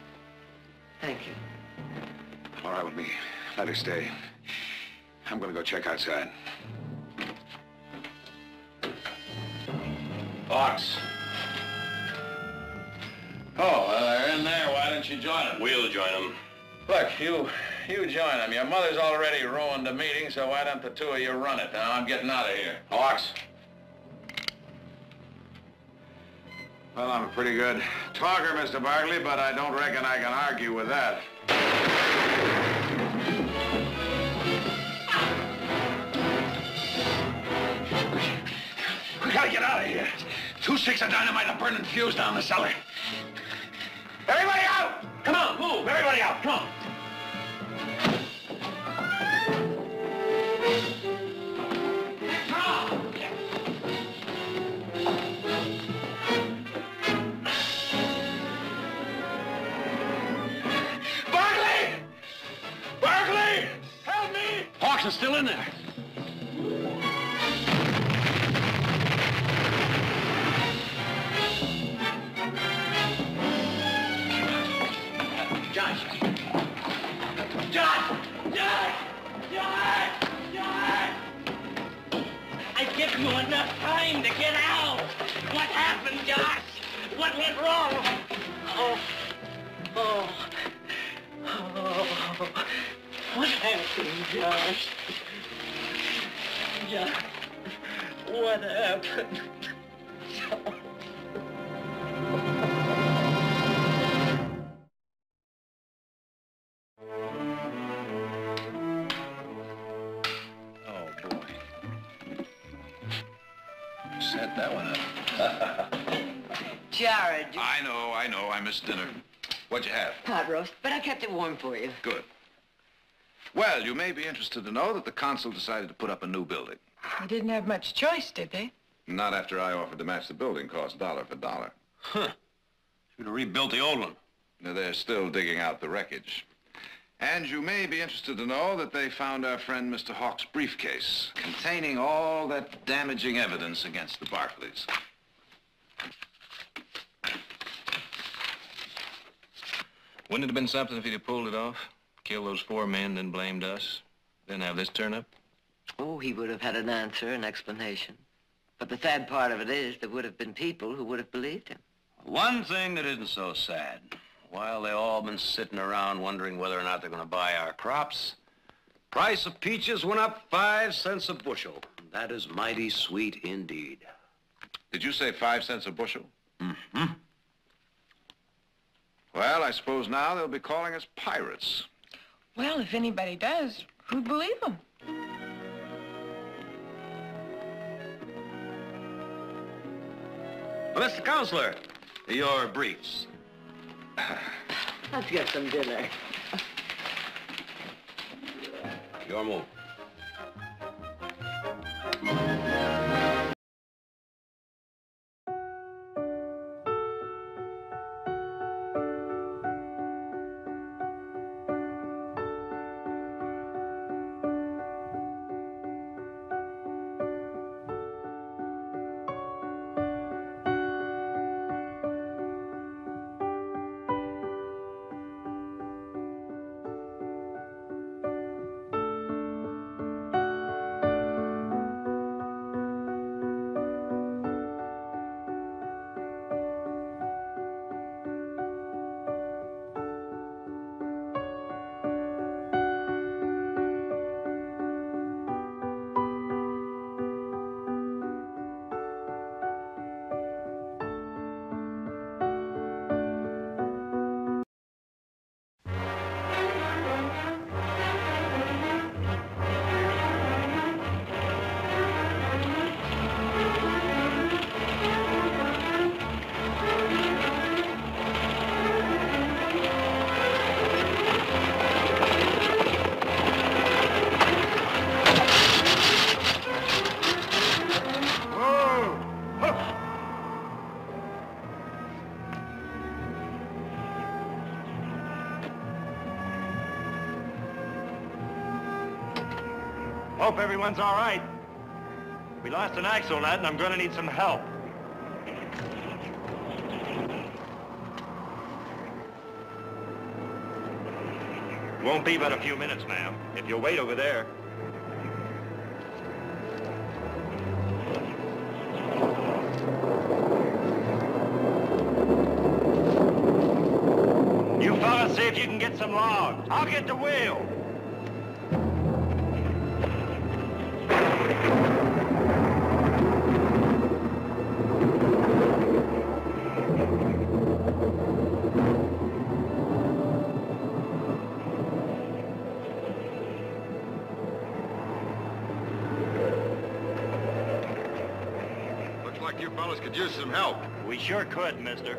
Thank you. All right with me. Let her stay. I'm gonna go check outside. Hawks. Oh, well, they're in there. Why don't you join them? We'll join them. Look, you join them. Your mother's already ruined the meeting, so why don't the two of you run it? Now, I'm getting out of here. Hawks. Well, I'm a pretty good talker, Mr. Barkley, but I don't reckon I can argue with that. We gotta get out of here. 2 sticks of dynamite and a burning fuse down the cellar. Everybody out! Come on, move! Everybody out, come on! Barkley! Barkley! Help me! Hawks is still in there. Josh! Josh! Josh! Josh! Josh! I give you enough time to get out. What happened, Josh? What went wrong? Oh. What happened, Josh? Josh, what happened? Set that one up. Jared. I know. I missed dinner. What'd you have? Pot roast, but I kept it warm for you. Good. Well, you may be interested to know that the consul decided to put up a new building. They didn't have much choice, did they? Not after I offered to match the building cost dollar for dollar. Huh. Should have rebuilt the old one. Now, they're still digging out the wreckage. And you may be interested to know that they found our friend Mr. Hawks' briefcase containing all that damaging evidence against the Barkleys. Wouldn't it have been something if he'd have pulled it off? Killed those 4 men, then blamed us? Then have this turn up? Oh, he would have had an answer, an explanation. But the sad part of it is there would have been people who would have believed him. One thing that isn't so sad. While they all been sitting around wondering whether or not they're going to buy our crops, price of peaches went up 5 cents a bushel. That is mighty sweet indeed. Did you say 5 cents a bushel? Mm-hmm. Well, I suppose now they'll be calling us pirates. Well, if anybody does, who'd believe them? Well, Mr. Counselor, your briefs. Let's get some dinner. Your move. Hope everyone's all right. We lost an axle nut, and I'm going to need some help. Won't be but a few minutes, ma'am, if you'll wait over there. You fellas see if you can get some logs. I'll get the wheel. You fellas could use some help. We sure could, mister.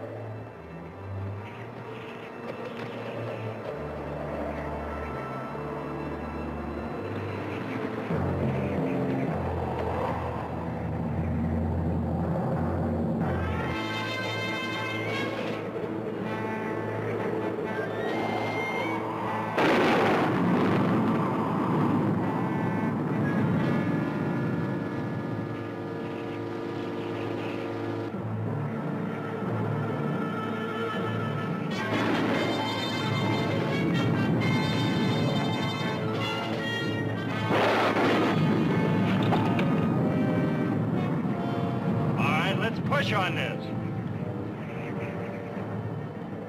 Push on this.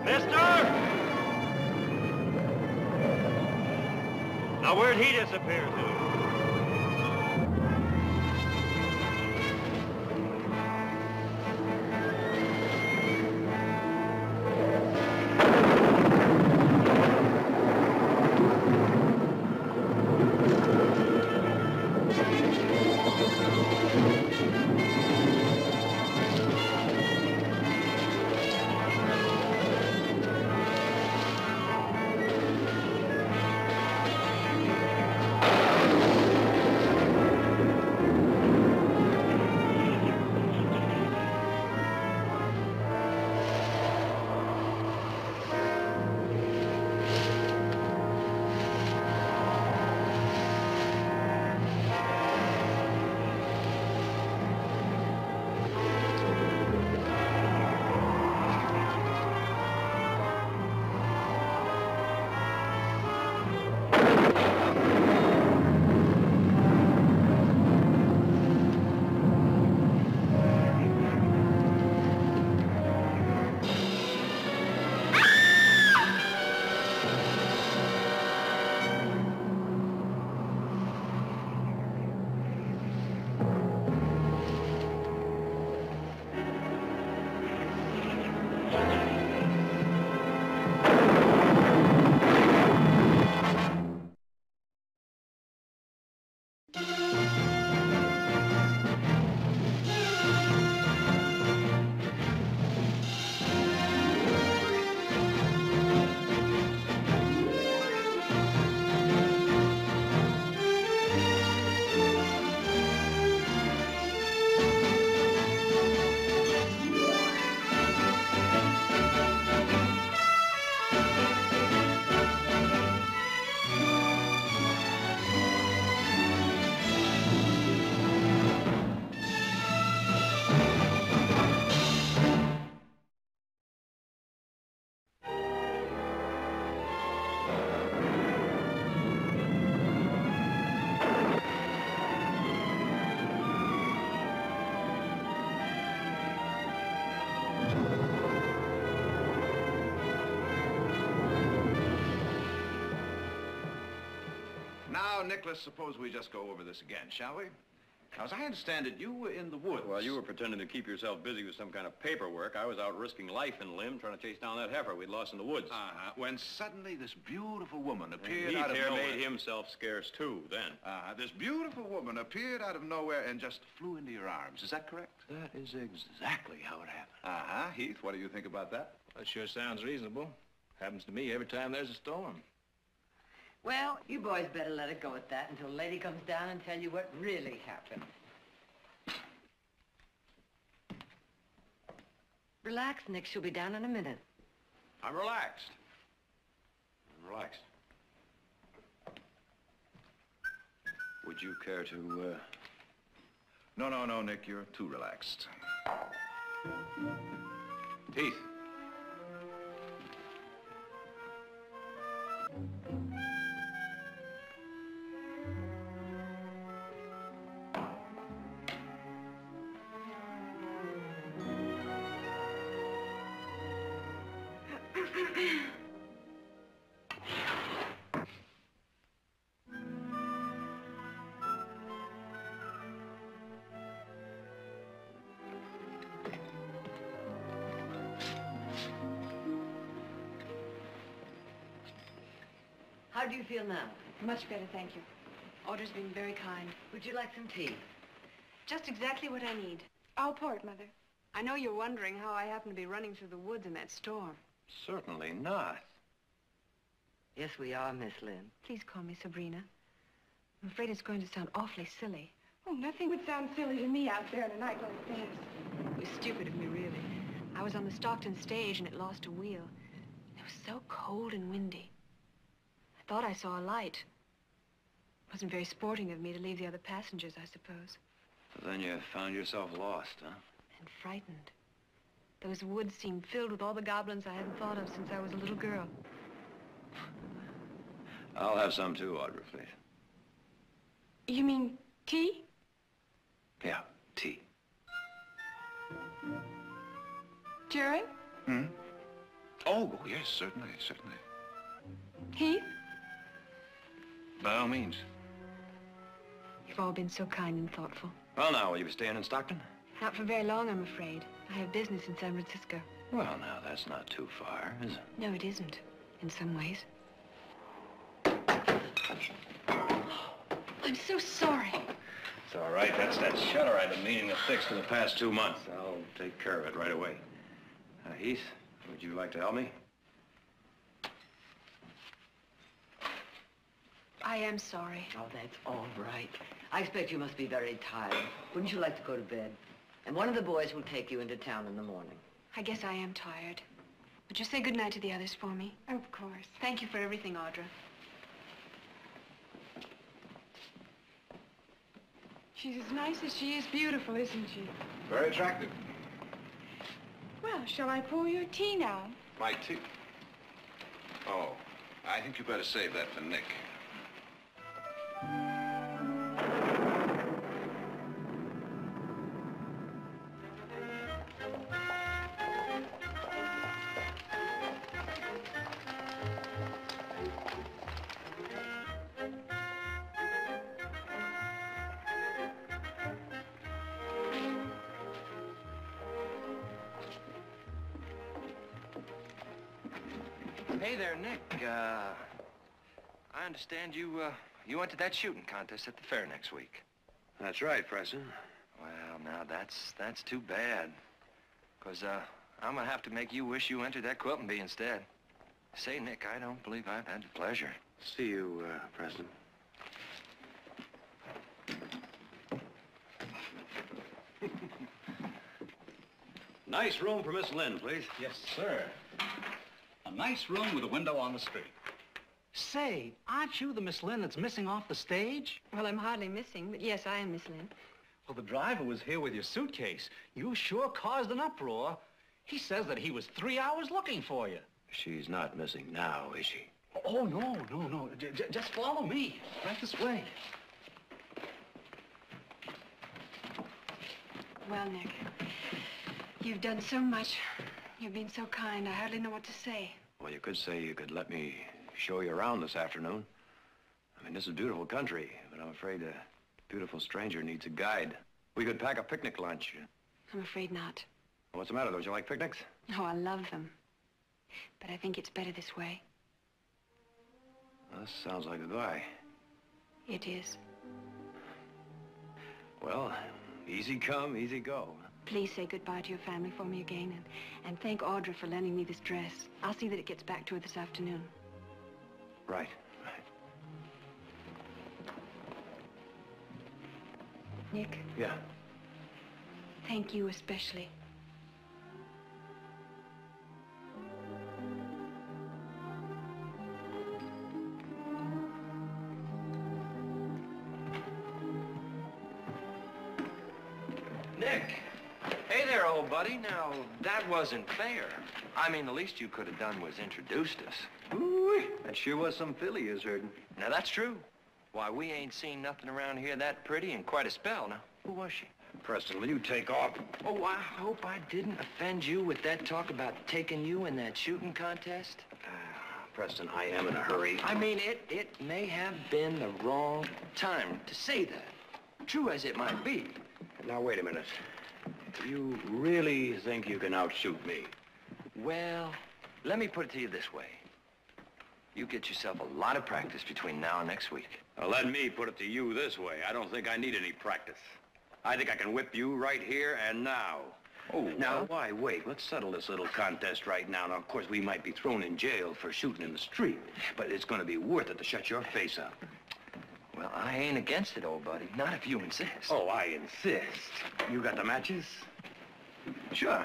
Mister! Now where'd he disappear to? Now, Nicholas, suppose we just go over this again, shall we? Now, as I understand it, you were in the woods. While you were pretending to keep yourself busy with some kind of paperwork, I was out risking life and limb trying to chase down that heifer we'd lost in the woods. When suddenly this beautiful woman appeared Heath out of here nowhere. made himself scarce, too, then. This beautiful woman appeared out of nowhere and just flew into your arms. Is that correct? That is exactly how it happened. Heath, what do you think about that? That sure sounds reasonable. Happens to me every time there's a storm. Well, you boys better let it go at that until Lady comes down and tell you what really happened. Relax, Nick. She'll be down in a minute. I'm relaxed. I'm relaxed. Would you care to, No, Nick, you're too relaxed. Heath. How do you feel now? Much better, thank you. Audrey's been very kind. Would you like some tea? Just exactly what I need. I'll pour it, Mother. I know you're wondering how I happened to be running through the woods in that storm. Certainly not. Yes, we are, Miss Lynn. Please call me Sabrina. I'm afraid it's going to sound awfully silly. Oh, nothing would sound silly to me out there on a night like this. It was stupid of me, really. I was on the Stockton stage and it lost a wheel. It was so cold and windy. I thought I saw a light. It wasn't very sporting of me to leave the other passengers, I suppose. Then you found yourself lost, huh? And frightened. Those woods seemed filled with all the goblins I hadn't thought of since I was a little girl. I'll have some too, Audrey, please. You mean tea? Yeah, tea. Jared? Oh, yes, certainly. Heath? By all means. You've all been so kind and thoughtful. Well, now, will you be staying in Stockton? Not for very long, I'm afraid. I have business in San Francisco. Well, now, that's not too far, is it? No, it isn't. In some ways. I'm so sorry. It's all right. That's that shutter I've been meaning to fix for the past 2 months. I'll take care of it right away. Heath, would you like to help me? I am sorry. Oh, that's all right. I expect you must be very tired. Wouldn't you like to go to bed? And one of the boys will take you into town in the morning. I guess I am tired. Would you say goodnight to the others for me? Of course. Thank you for everything, Audra. She's as nice as she is beautiful, isn't she? Very attractive. Well, shall I pour your tea now? My tea? Oh, I think you better save that for Nick. Hey there, Nick. I understand you went to that shooting contest at the fair next week. That's right, Preston. Well, now, that's too bad. 'Cause, I'm gonna have to make you wish you entered that quilting bee instead. Say, Nick, I don't believe I've had the pleasure. See you, Preston. Nice room for Miss Lynn, please. Yes, sir. A nice room with a window on the street. Say, aren't you the Miss Lynn that's missing off the stage? Well, I'm hardly missing, but yes, I am Miss Lynn. Well, the driver was here with your suitcase. You sure caused an uproar. He says that he was 3 hours looking for you. She's not missing now, is she? Oh, no. Just follow me. Right this way. Well, Nick, you've done so much. You've been so kind, I hardly know what to say. Well, you could say you could let me show you around this afternoon. I mean, this is beautiful country, but I'm afraid a beautiful stranger needs a guide. We could pack a picnic lunch. I'm afraid not. What's the matter? Don't you like picnics? Oh, I love them. But I think it's better this way. Well, this sounds like a guy. It is. Well, easy come, easy go. Please say goodbye to your family for me again, and thank Audra for lending me this dress. I'll see that it gets back to her this afternoon. Right. Nick? Yeah. Thank you especially. Nick! Hey there, old buddy. Now, that wasn't fair. I mean, the least you could have done was introduced us. Ooh, that sure was some filly you was herding. Now, that's true. Why, we ain't seen nothing around here that pretty in quite a spell. Now, who was she? Preston, will you take off? Oh, I hope I didn't offend you with that talk about taking you in that shooting contest. Preston, I am in a hurry. I mean, it may have been the wrong time to say that. True as it might be. Now, wait a minute. You really think you can outshoot me? Well, let me put it to you this way. You get yourself a lot of practice between now and next week. Now, let me put it to you this way. I don't think I need any practice. I think I can whip you right here and now. Oh, now, why wait? Let's settle this little contest right now. Now, of course, we might be thrown in jail for shooting in the street, but it's going to be worth it to shut your face up. Well, I ain't against it, old buddy. Not if you insist. Oh, I insist. You got the matches? Sure.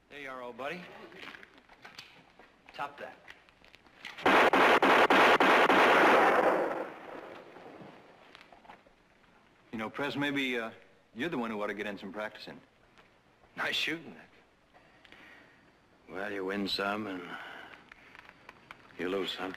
There you are, old buddy. Top that. You know, Pres, maybe you're the one who ought to get in some practicing. Nice shooting, Nick. Well, you win some and you lose some.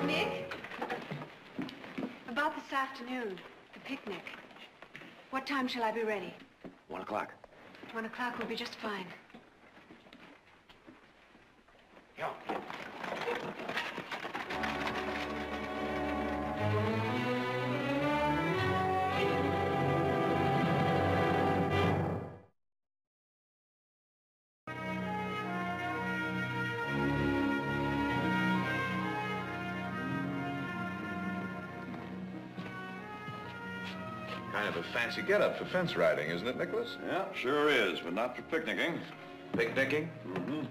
Nick? About this afternoon, the picnic. What time shall I be ready? 1 o'clock. 1 o'clock will be just fine. Yeah. Kind of a fancy getup for fence riding, isn't it, Nicholas? Yeah, sure is, but not for picnicking. Picnicking? Mm-hmm.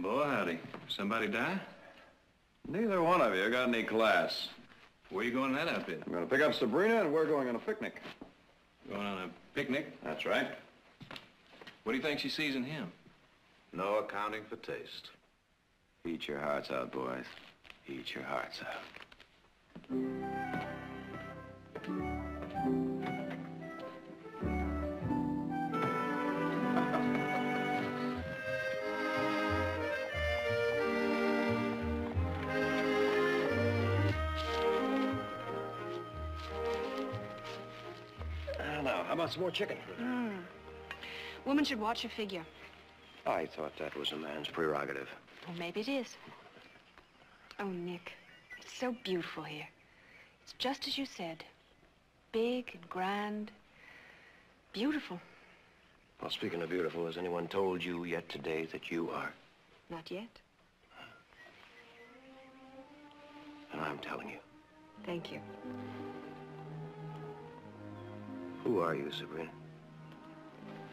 Boy, howdy. Somebody die? Neither one of you got any class. Where you going in that outfit? I'm going to pick up Sabrina, and we're going on a picnic. Going on a picnic? That's right. What do you think she sees in him? No accounting for taste. Eat your hearts out, boys. Eat your hearts out. about some more chicken? Woman should watch her figure. I thought that was a man's prerogative. Well, maybe it is. Oh, Nick, it's so beautiful here. It's just as you said. Big and grand. Beautiful. Well, speaking of beautiful, has anyone told you yet today that you are? Not yet. And I'm telling you. Thank you. Who are you, Sabrina?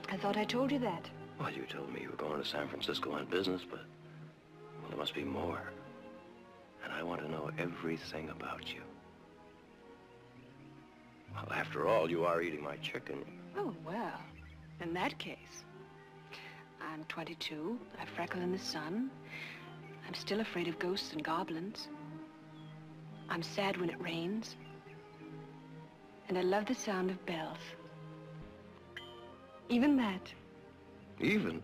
I thought I told you that. Well, you told me you were going to San Francisco on business, but well, there must be more. And I want to know everything about you. Well, after all, you are eating my chicken. Oh, well, in that case, I'm 22, I freckle in the sun, I'm still afraid of ghosts and goblins, I'm sad when it rains, and I love the sound of bells. Even that. Even?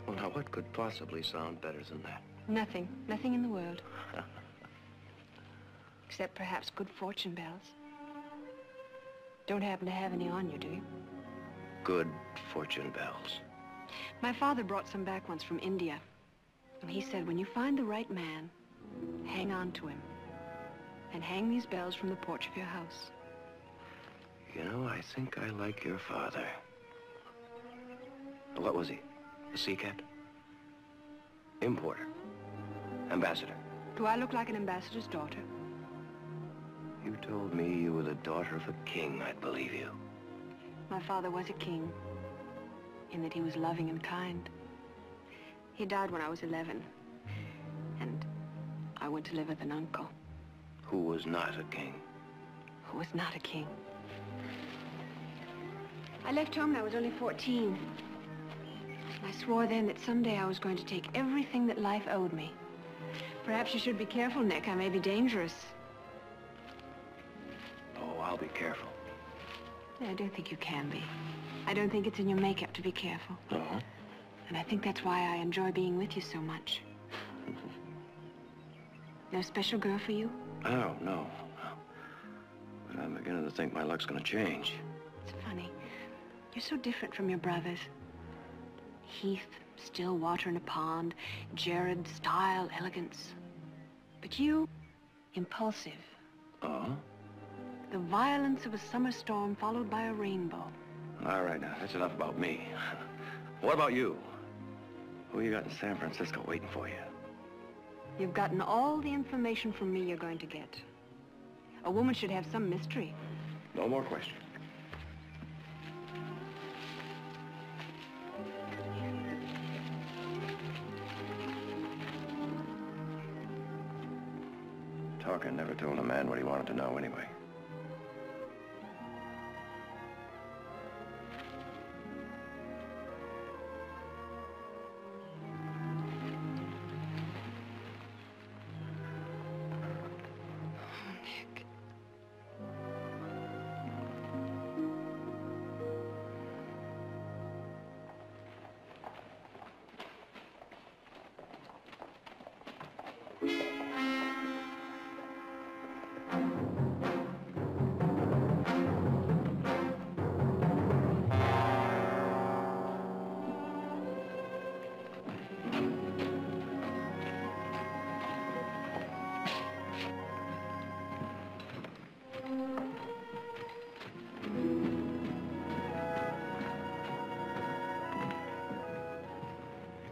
Well, now, what could possibly sound better than that? Nothing. Nothing in the world. Except perhaps good fortune bells. Don't happen to have any on you, do you? Good fortune bells. My father brought some back once from India. And he said, when you find the right man, hang on to him. And hang these bells from the porch of your house. You know, I think I like your father. What was he? A sea captain? Importer? Ambassador? Do I look like an ambassador's daughter? You told me you were the daughter of a king. I'd believe you. My father was a king, in that he was loving and kind. He died when I was 11, and I went to live with an uncle. Who was not a king? Who was not a king. I left home when I was only 14. I swore then that someday I was going to take everything that life owed me. Perhaps you should be careful, Nick. I may be dangerous. Oh, I'll be careful. I don't think you can be. I don't think it's in your makeup to be careful. Uh-huh. And I think that's why I enjoy being with you so much. No special girl for you? Oh, no. But I'm beginning to think my luck's gonna change. It's funny. You're so different from your brothers. Heath, still water in a pond. Jared, style, elegance. But you, impulsive. Oh? The violence of a summer storm followed by a rainbow. All right, now, that's enough about me. What about you? Who you got in San Francisco waiting for you? You've gotten all the information from me you're going to get. A woman should have some mystery. No more questions. Talking never told a man what he wanted to know anyway.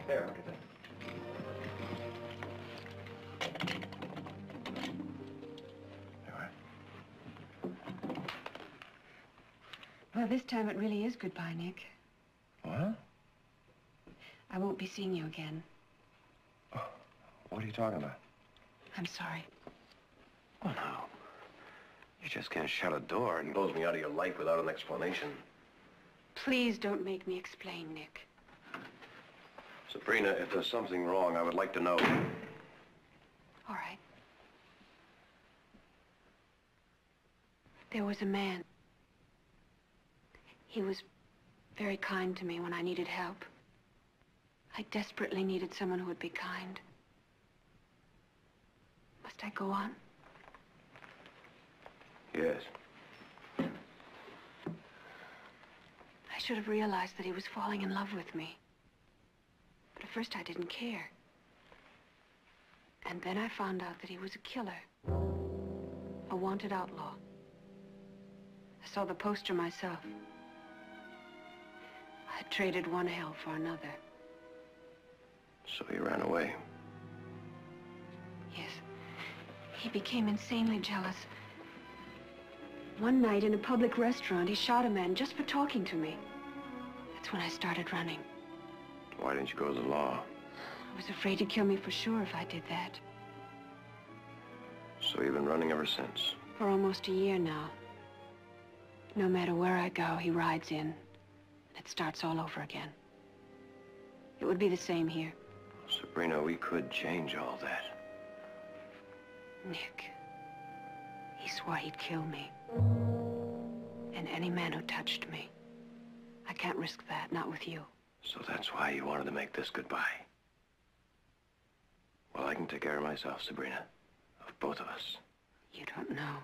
There, look at that. Well, this time it really is goodbye, Nick. What? I won't be seeing you again. What are you talking about? I'm sorry. Well, now, you just can't shut a door and close me out of your life without an explanation. Please don't make me explain, Nick. Sabrina, if there's something wrong, I would like to know. All right. There was a man. He was very kind to me when I needed help. I desperately needed someone who would be kind. Must I go on? Yes. I should have realized that he was falling in love with me. But at first I didn't care. And then I found out that he was a killer. A wanted outlaw. I saw the poster myself. I traded one hell for another. So he ran away. Yes. He became insanely jealous. One night in a public restaurant, he shot a man just for talking to me. That's when I started running. Why didn't you go to the law? I was afraid he'd kill me for sure if I did that. So you've been running ever since? For almost a year now. No matter where I go, he rides in. And it starts all over again. It would be the same here. Sabrina, we could change all that. Nick, he swore he'd kill me. And any man who touched me. I can't risk that, not with you. So that's why you wanted to make this goodbye. Well, I can take care of myself, Sabrina. Of both of us. You don't know.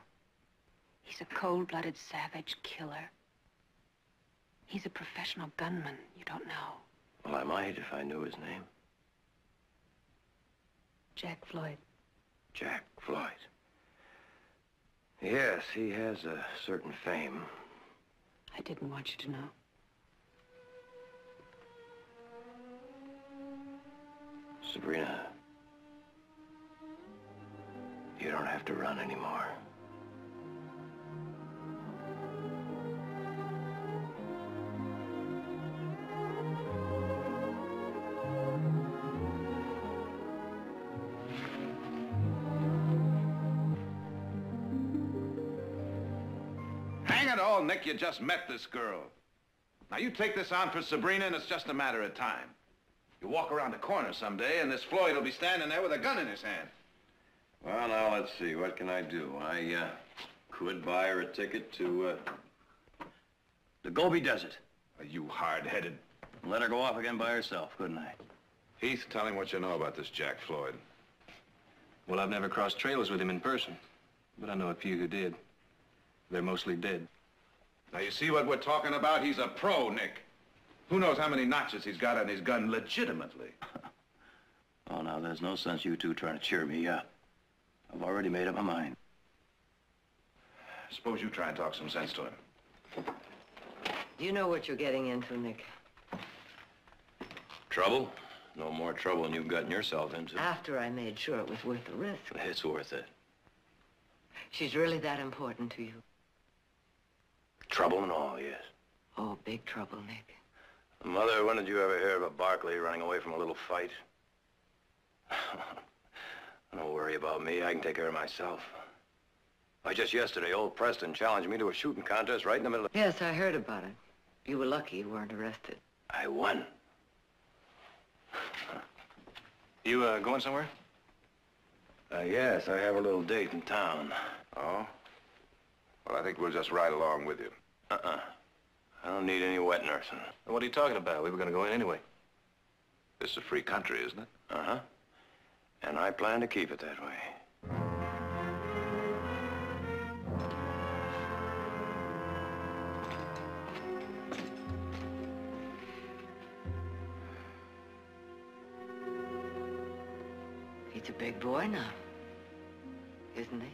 He's a cold-blooded savage killer. He's a professional gunman. You don't know. Well, I might if I knew his name. Jack Floyd. Jack Floyd. Yes, he has a certain fame. I didn't want you to know. Sabrina, you don't have to run anymore. Hang it all, Nick, you just met this girl. Now, you take this on for Sabrina, and it's just a matter of time. You walk around the corner someday, and this Floyd will be standing there with a gun in his hand. Well, now, let's see. What can I do? I could buy her a ticket to the Gobi Desert. Are you hard-headed? Let her go off again by herself, couldn't I? Heath, tell him what you know about this Jack Floyd. Well, I've never crossed trails with him in person, but I know a few who did. They're mostly dead. Now, you see what we're talking about? He's a pro, Nick. Who knows how many notches he's got on his gun legitimately? Oh, now, there's no sense you two trying to cheer me up. I've already made up my mind. Suppose you try and talk some sense to him. You know what you're getting into, Nick. Trouble? No more trouble than you've gotten yourself into. After I made sure it was worth the risk. It's worth it. She's really that important to you. Trouble and all, yes. Oh, big trouble, Nick. Mother, when did you ever hear of a Barkley running away from a little fight? Don't worry about me. I can take care of myself. Why, just yesterday, old Preston challenged me to a shooting contest right in the middle of... Yes, I heard about it. You were lucky you weren't arrested. I won. You, going somewhere? Yes, I have a little date in town. Oh? Well, I think we'll just ride along with you. I don't need any wet nursing. What are you talking about? We were going to go in anyway. This is a free country, isn't it? Uh-huh. And I plan to keep it that way. He's a big boy now, isn't he?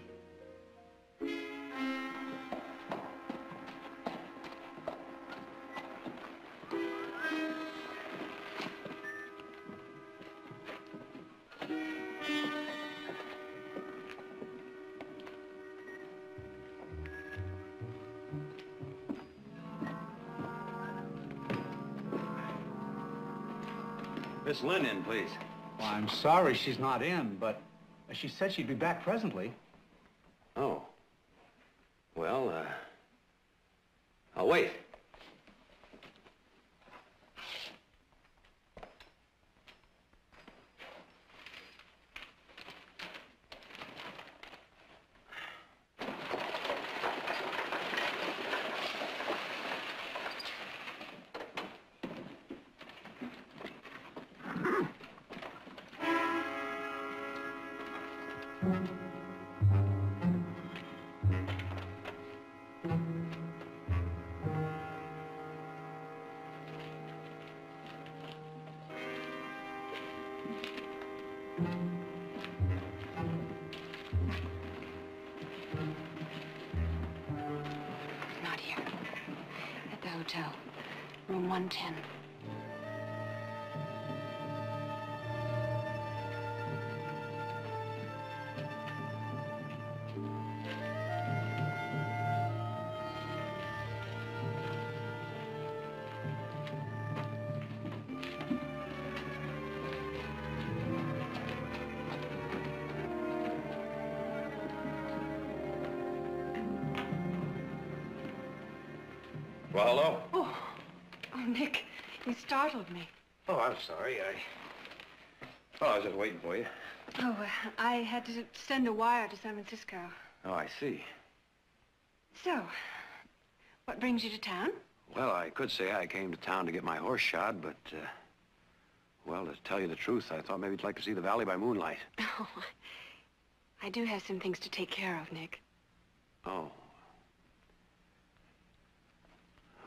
Miss Lynn in, please. Well, I'm sorry she's not in, but she said she'd be back presently. Oh. Well, I'll wait. Not here. At the hotel. Room 110. Well, hello? Oh, Nick, you startled me. Oh, I'm sorry. Oh, I was just waiting for you. Oh, I had to send a wire to San Francisco. Oh, I see. So, what brings you to town? Well, I could say I came to town to get my horse shod, but, well, to tell you the truth, I thought maybe you'd like to see the valley by moonlight. Oh, I do have some things to take care of, Nick. Oh.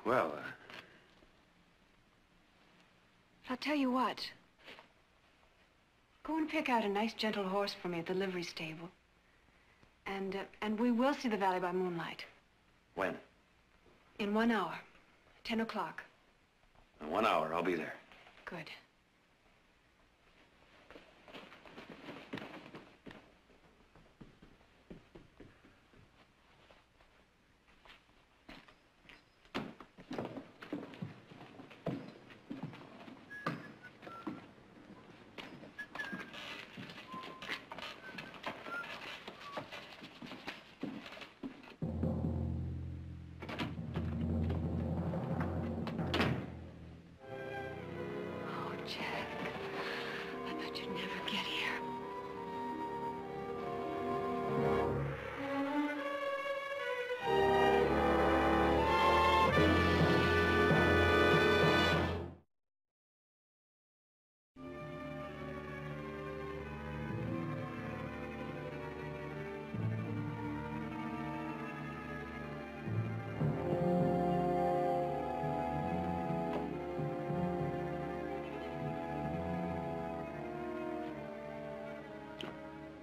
Well, I'll tell you what. Go and pick out a nice, gentle horse for me at the livery stable. And we will see the valley by moonlight. when? In 1 hour. 10 o'clock. In 1 hour, I'll be there. Good.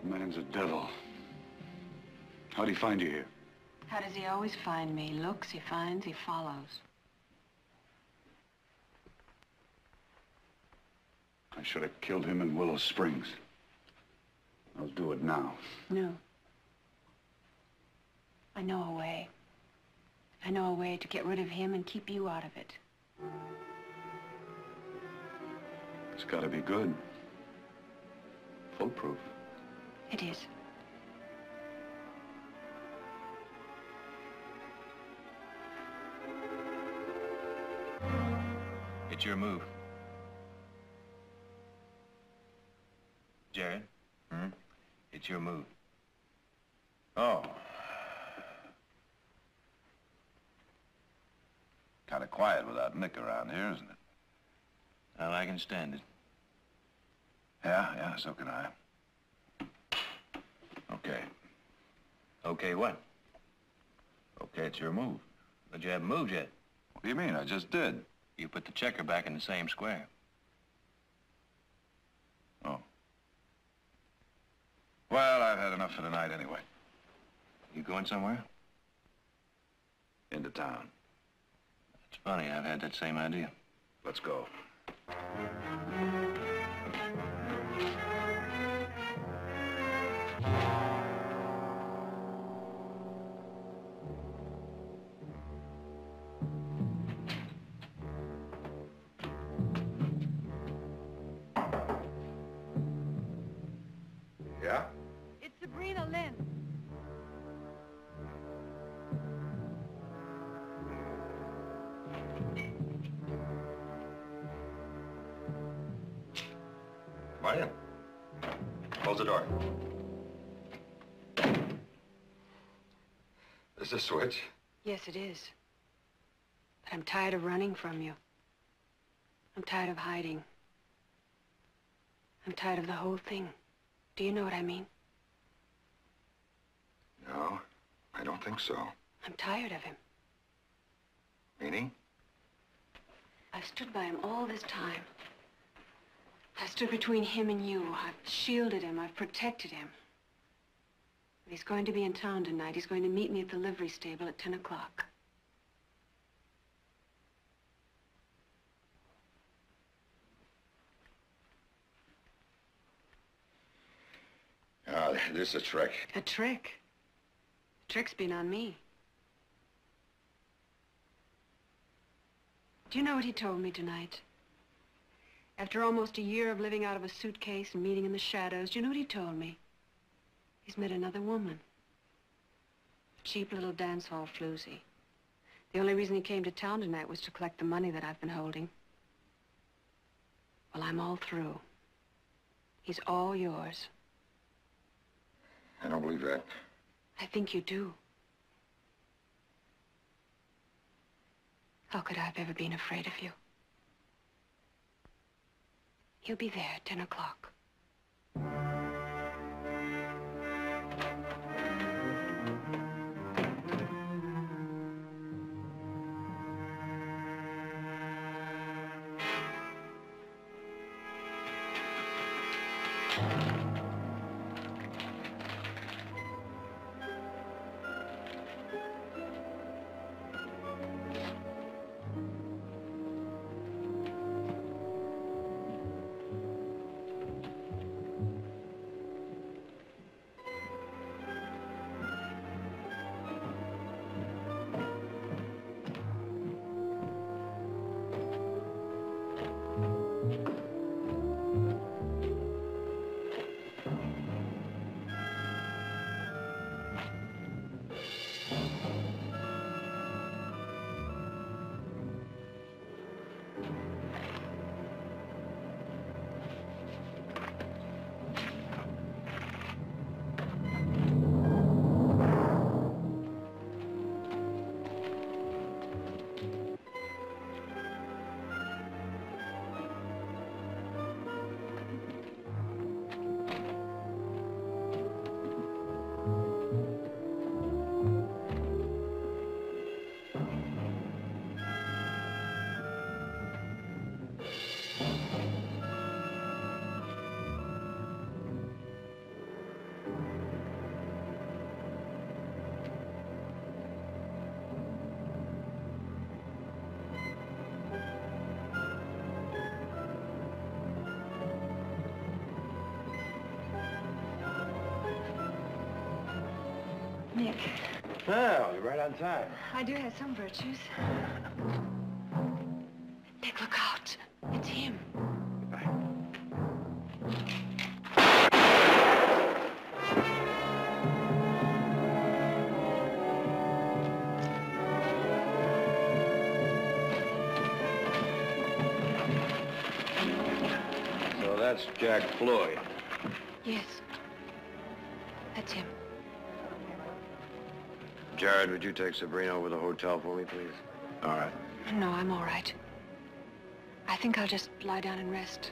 The man's a devil. How'd he find you here? How does he always find me? He looks, he finds, he follows. I should have killed him in Willow Springs. I'll do it now. No. I know a way. I know a way to get rid of him and keep you out of it. It's gotta be good. Foolproof. It is. It's your move. Jared? Hmm? It's your move. Oh. Kind of quiet without Nick around here, isn't it? Well, I can stand it. Yeah, so can I. Okay. Okay what? Okay, it's your move. But you haven't moved yet. What do you mean? I just did. You put the checker back in the same square. Oh. Well, I've had enough for tonight anyway. You going somewhere? Into town. It's funny, I've had that same idea. Let's go. Yeah? It's Sabrina Lynn. Come on in. Close the door. Is this a switch? Yes, it is. But I'm tired of running from you. I'm tired of hiding. I'm tired of the whole thing. Do you know what I mean? No, I don't think so. I'm tired of him. Meaning? I've stood by him all this time. I stood between him and you. I've shielded him. I've protected him. But he's going to be in town tonight. He's going to meet me at the livery stable at 10 o'clock. Oh, this is a trick. A trick? The trick's been on me. Do you know what he told me tonight? After almost a year of living out of a suitcase and meeting in the shadows, do you know what he told me? He's met another woman. A cheap little dance hall floozy. The only reason he came to town tonight was to collect the money that I've been holding. Well, I'm all through. He's all yours. I don't believe that. I think you do. How could I have ever been afraid of you? He'll be there at 10 o'clock. Nick. Well, you're right on time. I do have some virtues. Nick, look out. It's him. So that's Jack Floyd. Yes. That's him. Jared, would you take Sabrina over to the hotel for me, please? All right. No, I'm all right. I think I'll just lie down and rest.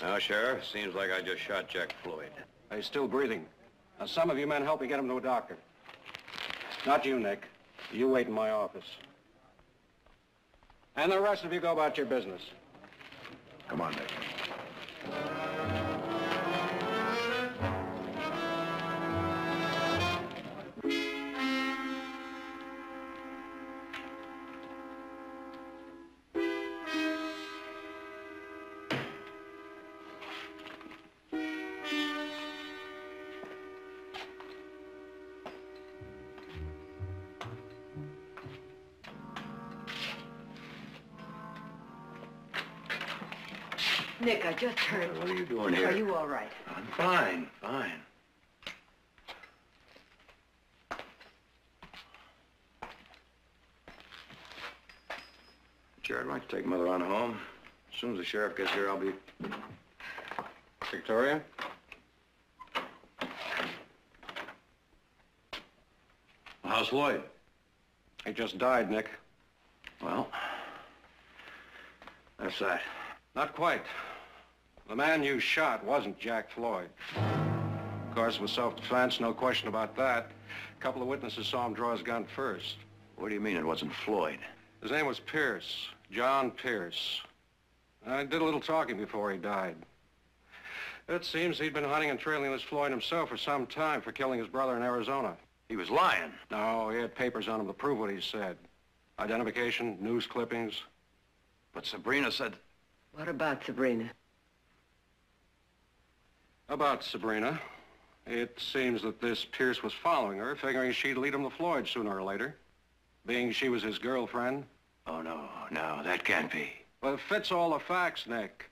Now, Sheriff, seems like I just shot Jack Floyd. He's still breathing. Now, some of you men help me get him to a doctor. Not you, Nick. You wait in my office. And the rest of you go about your business. Come on, Nick. Nick, I just heard... What are you doing here? Are you all right? I'm fine, fine. Jared, I'd like to take Mother on home. As soon as the sheriff gets here, I'll be... Victoria? How's Floyd? He just died, Nick. Well, that's that. Not quite. The man you shot wasn't Jack Floyd. Of course, it was self-defense, no question about that. A couple of witnesses saw him draw his gun first. What do you mean it wasn't Floyd? His name was Pierce, John Pierce. I did a little talking before he died. It seems he'd been hunting and trailing this Floyd himself for some time for killing his brother in Arizona. He was lying. No, he had papers on him to prove what he said. Identification, news clippings. But Sabrina said... What about Sabrina? About Sabrina. It seems that this Pierce was following her, figuring she'd lead him to Floyd sooner or later. Being she was his girlfriend. Oh, no, that can't be. Well, it fits all the facts, Nick.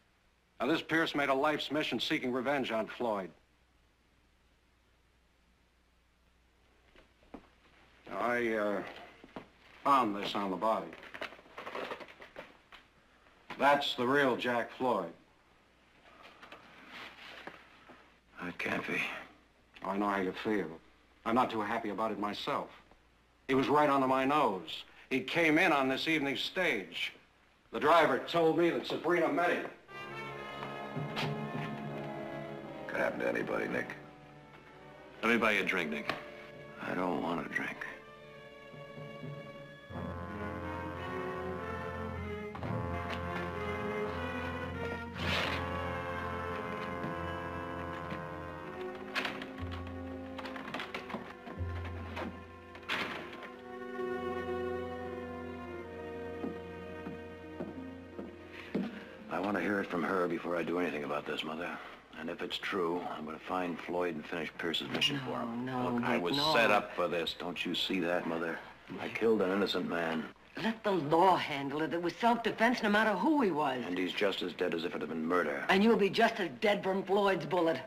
Now, this Pierce made a life's mission seeking revenge on Floyd. I found this on the body. That's the real Jack Floyd. That can't be. I know how you feel. I'm not too happy about it myself. He was right under my nose. He came in on this evening's stage. The driver told me that Sabrina met him. Could happen to anybody, Nick. Let me buy you a drink, Nick. I don't want a drink. I want to hear it from her before I do anything about this, Mother. And if it's true, I'm going to find Floyd and finish Pierce's mission for him. No, Look, I was set up for this. Don't you see that, Mother? I killed an innocent man. Let the law handle it. It was self-defense no matter who he was. And he's just as dead as if it had been murder. And you'll be just as dead from Floyd's bullet.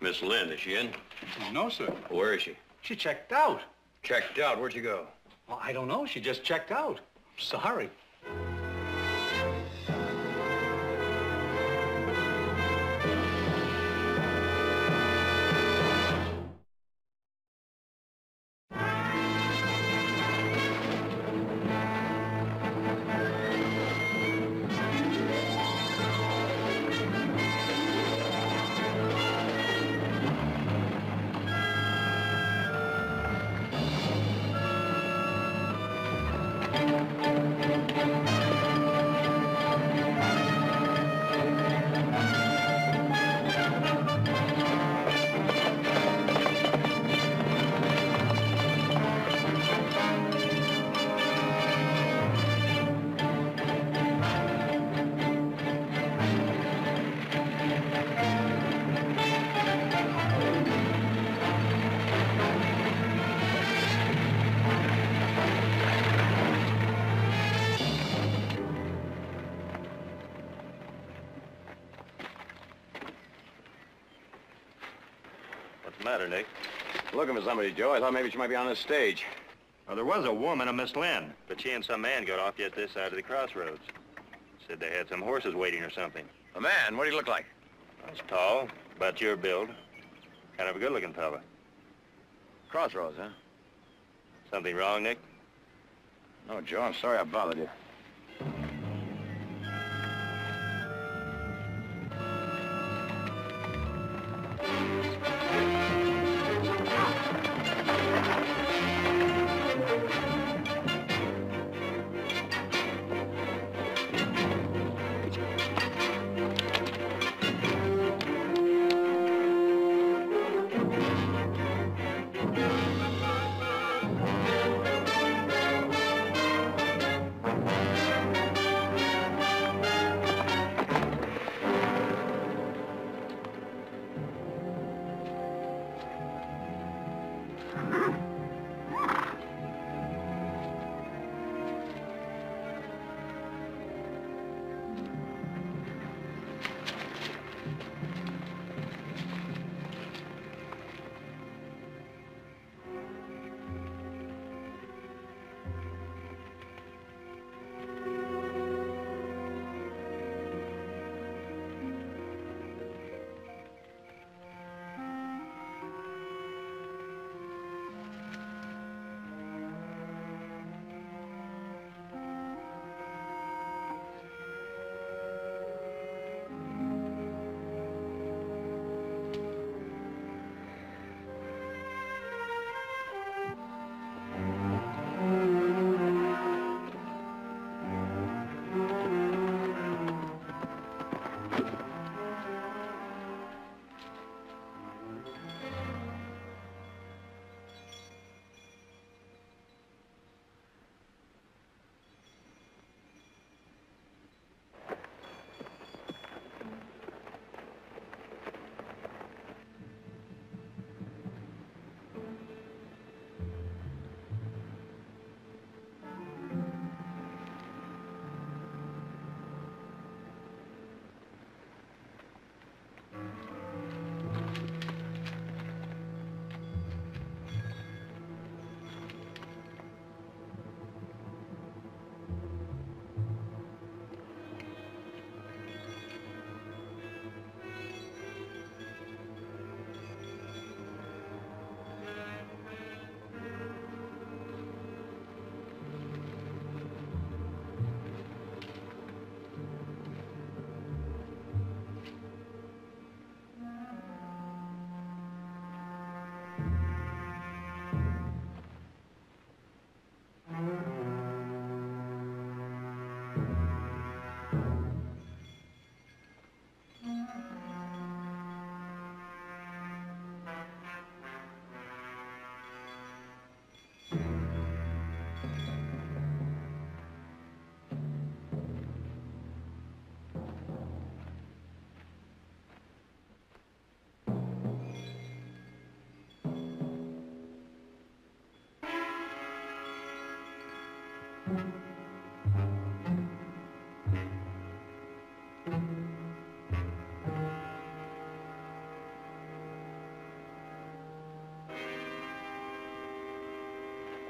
Miss Lynn, is she in? No, sir. Where is she? She checked out. Checked out. Where'd she go? Well, I don't know. She just checked out. Sorry. What's the matter, Nick? Looking for somebody, Joe. I thought maybe she might be on the stage. Well, there was a woman, a Miss Lynn, but she and some man got off just this side of the crossroads. Said they had some horses waiting or something. A man? What do you look like? He's tall, about your build. Kind of a good-looking fella. Crossroads, huh? Something wrong, Nick? No, Joe. I'm sorry I bothered you.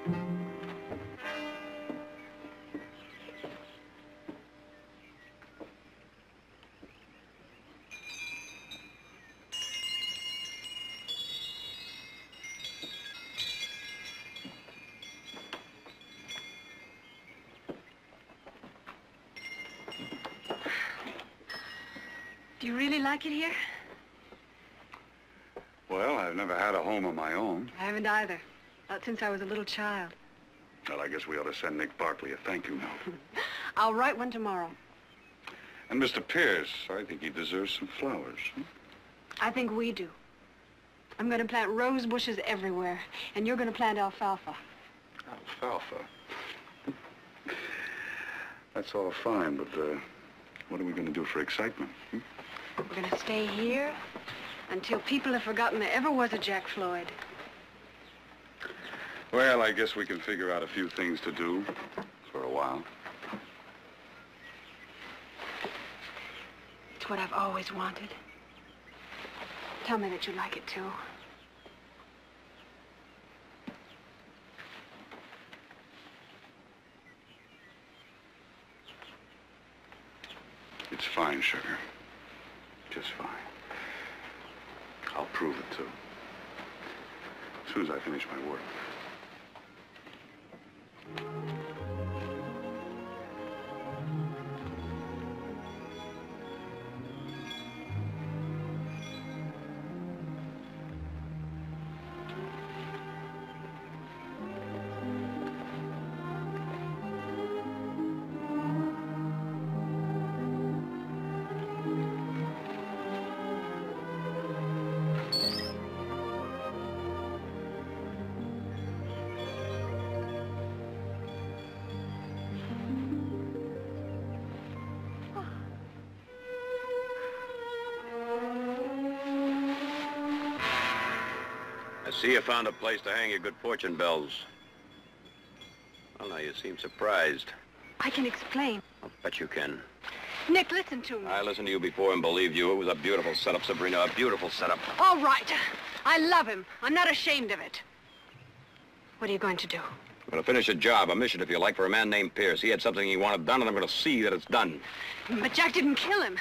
Do you really like it here? Well, I've never had a home of my own. I haven't either. Not since I was a little child. Well, I guess we ought to send Nick Barkley a thank you note. I'll write one tomorrow. And Mr. Pierce, I think he deserves some flowers. I think we do. I'm going to plant rose bushes everywhere, and you're going to plant alfalfa. Alfalfa? That's all fine, but what are we going to do for excitement? We're going to stay here until people have forgotten there ever was a Jack Floyd. Well, I guess we can figure out a few things to do for a while. It's what I've always wanted. Tell me that you like it, too. It's fine, sugar. Just fine. I'll prove it, too. As soon as I finish my work. See, you found a place to hang your good fortune bells. Well, now, you seem surprised. I can explain. I'll bet you can. Nick, listen to me. I listened to you before and believed you. It was a beautiful setup, Sabrina, a beautiful setup. All right. I love him. I'm not ashamed of it. What are you going to do? I'm going to finish a job, a mission, if you like, for a man named Pierce. He had something he wanted done, and I'm going to see that it's done. But Jack didn't kill him.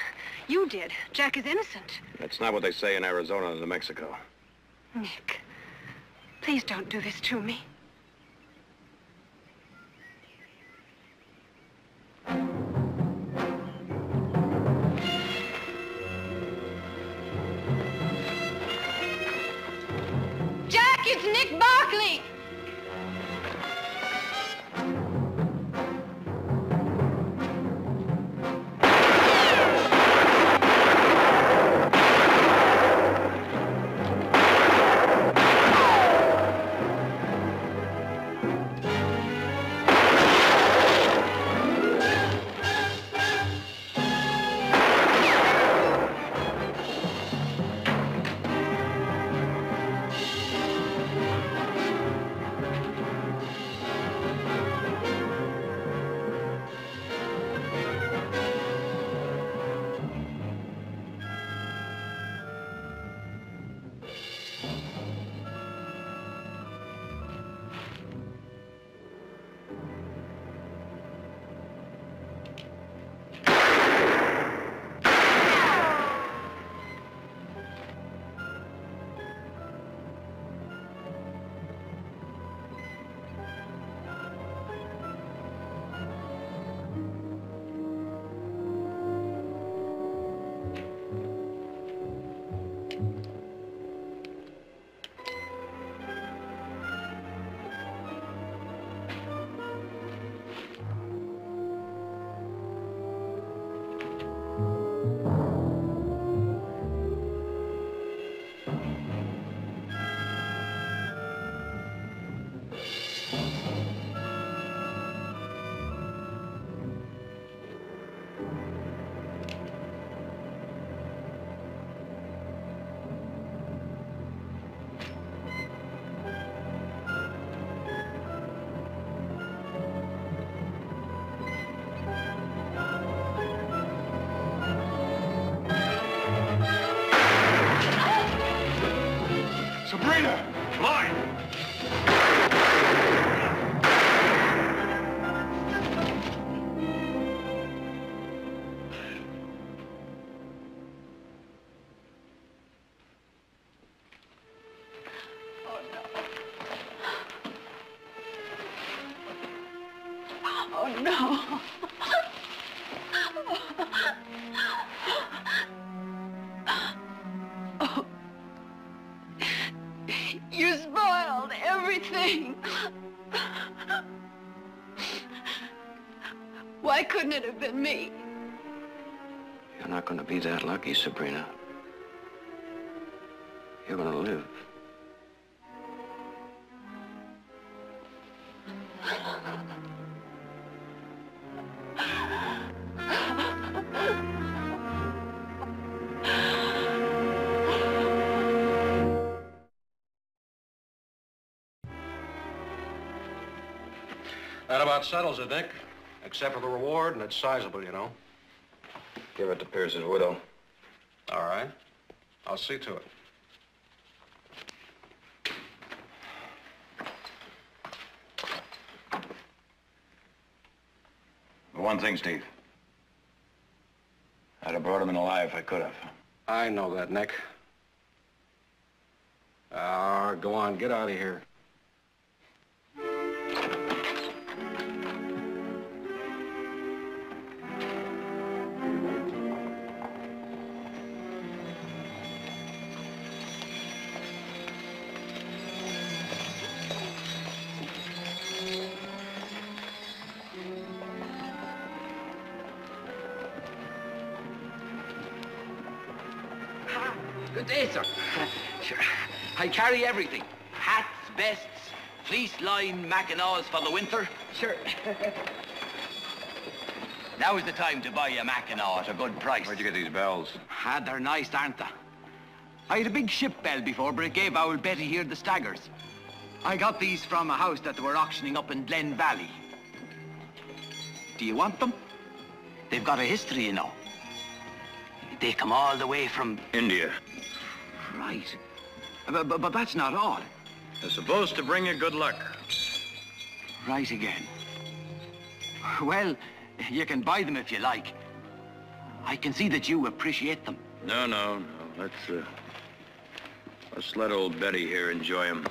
You did. Jack is innocent. That's not what they say in Arizona and New Mexico. Nick, please don't do this to me. Jack, it's Nick Barkley! Sabrina! Line! no. Oh. You spoiled everything. Why couldn't it have been me? You're not going to be that lucky, Sabrina. You're going to live. That about settles it, Nick. Except for the reward, and it's sizable, you know. Give it to Pierce's widow. All right. I'll see to it. One thing, Steve. I'd have brought him in alive if I could have. I know that, Nick. Go on, get out of here. Good day, sir. Sure. I carry everything. Hats, vests, fleece-lined mackinaws for the winter. Sure. Now is the time to buy a mackinaw at a good price. Where'd you get these bells? Ah, they're nice, aren't they? I had a big ship bell before, but it gave old Betty here the staggers. I got these from a house that they were auctioning up in Glen Valley. Do you want them? They've got a history, you know. They come all the way from... India. Right. But that's not all. They're supposed to bring you good luck. Right again. Well, you can buy them if you like. I can see that you appreciate them. No. Let's let old Betty here enjoy them.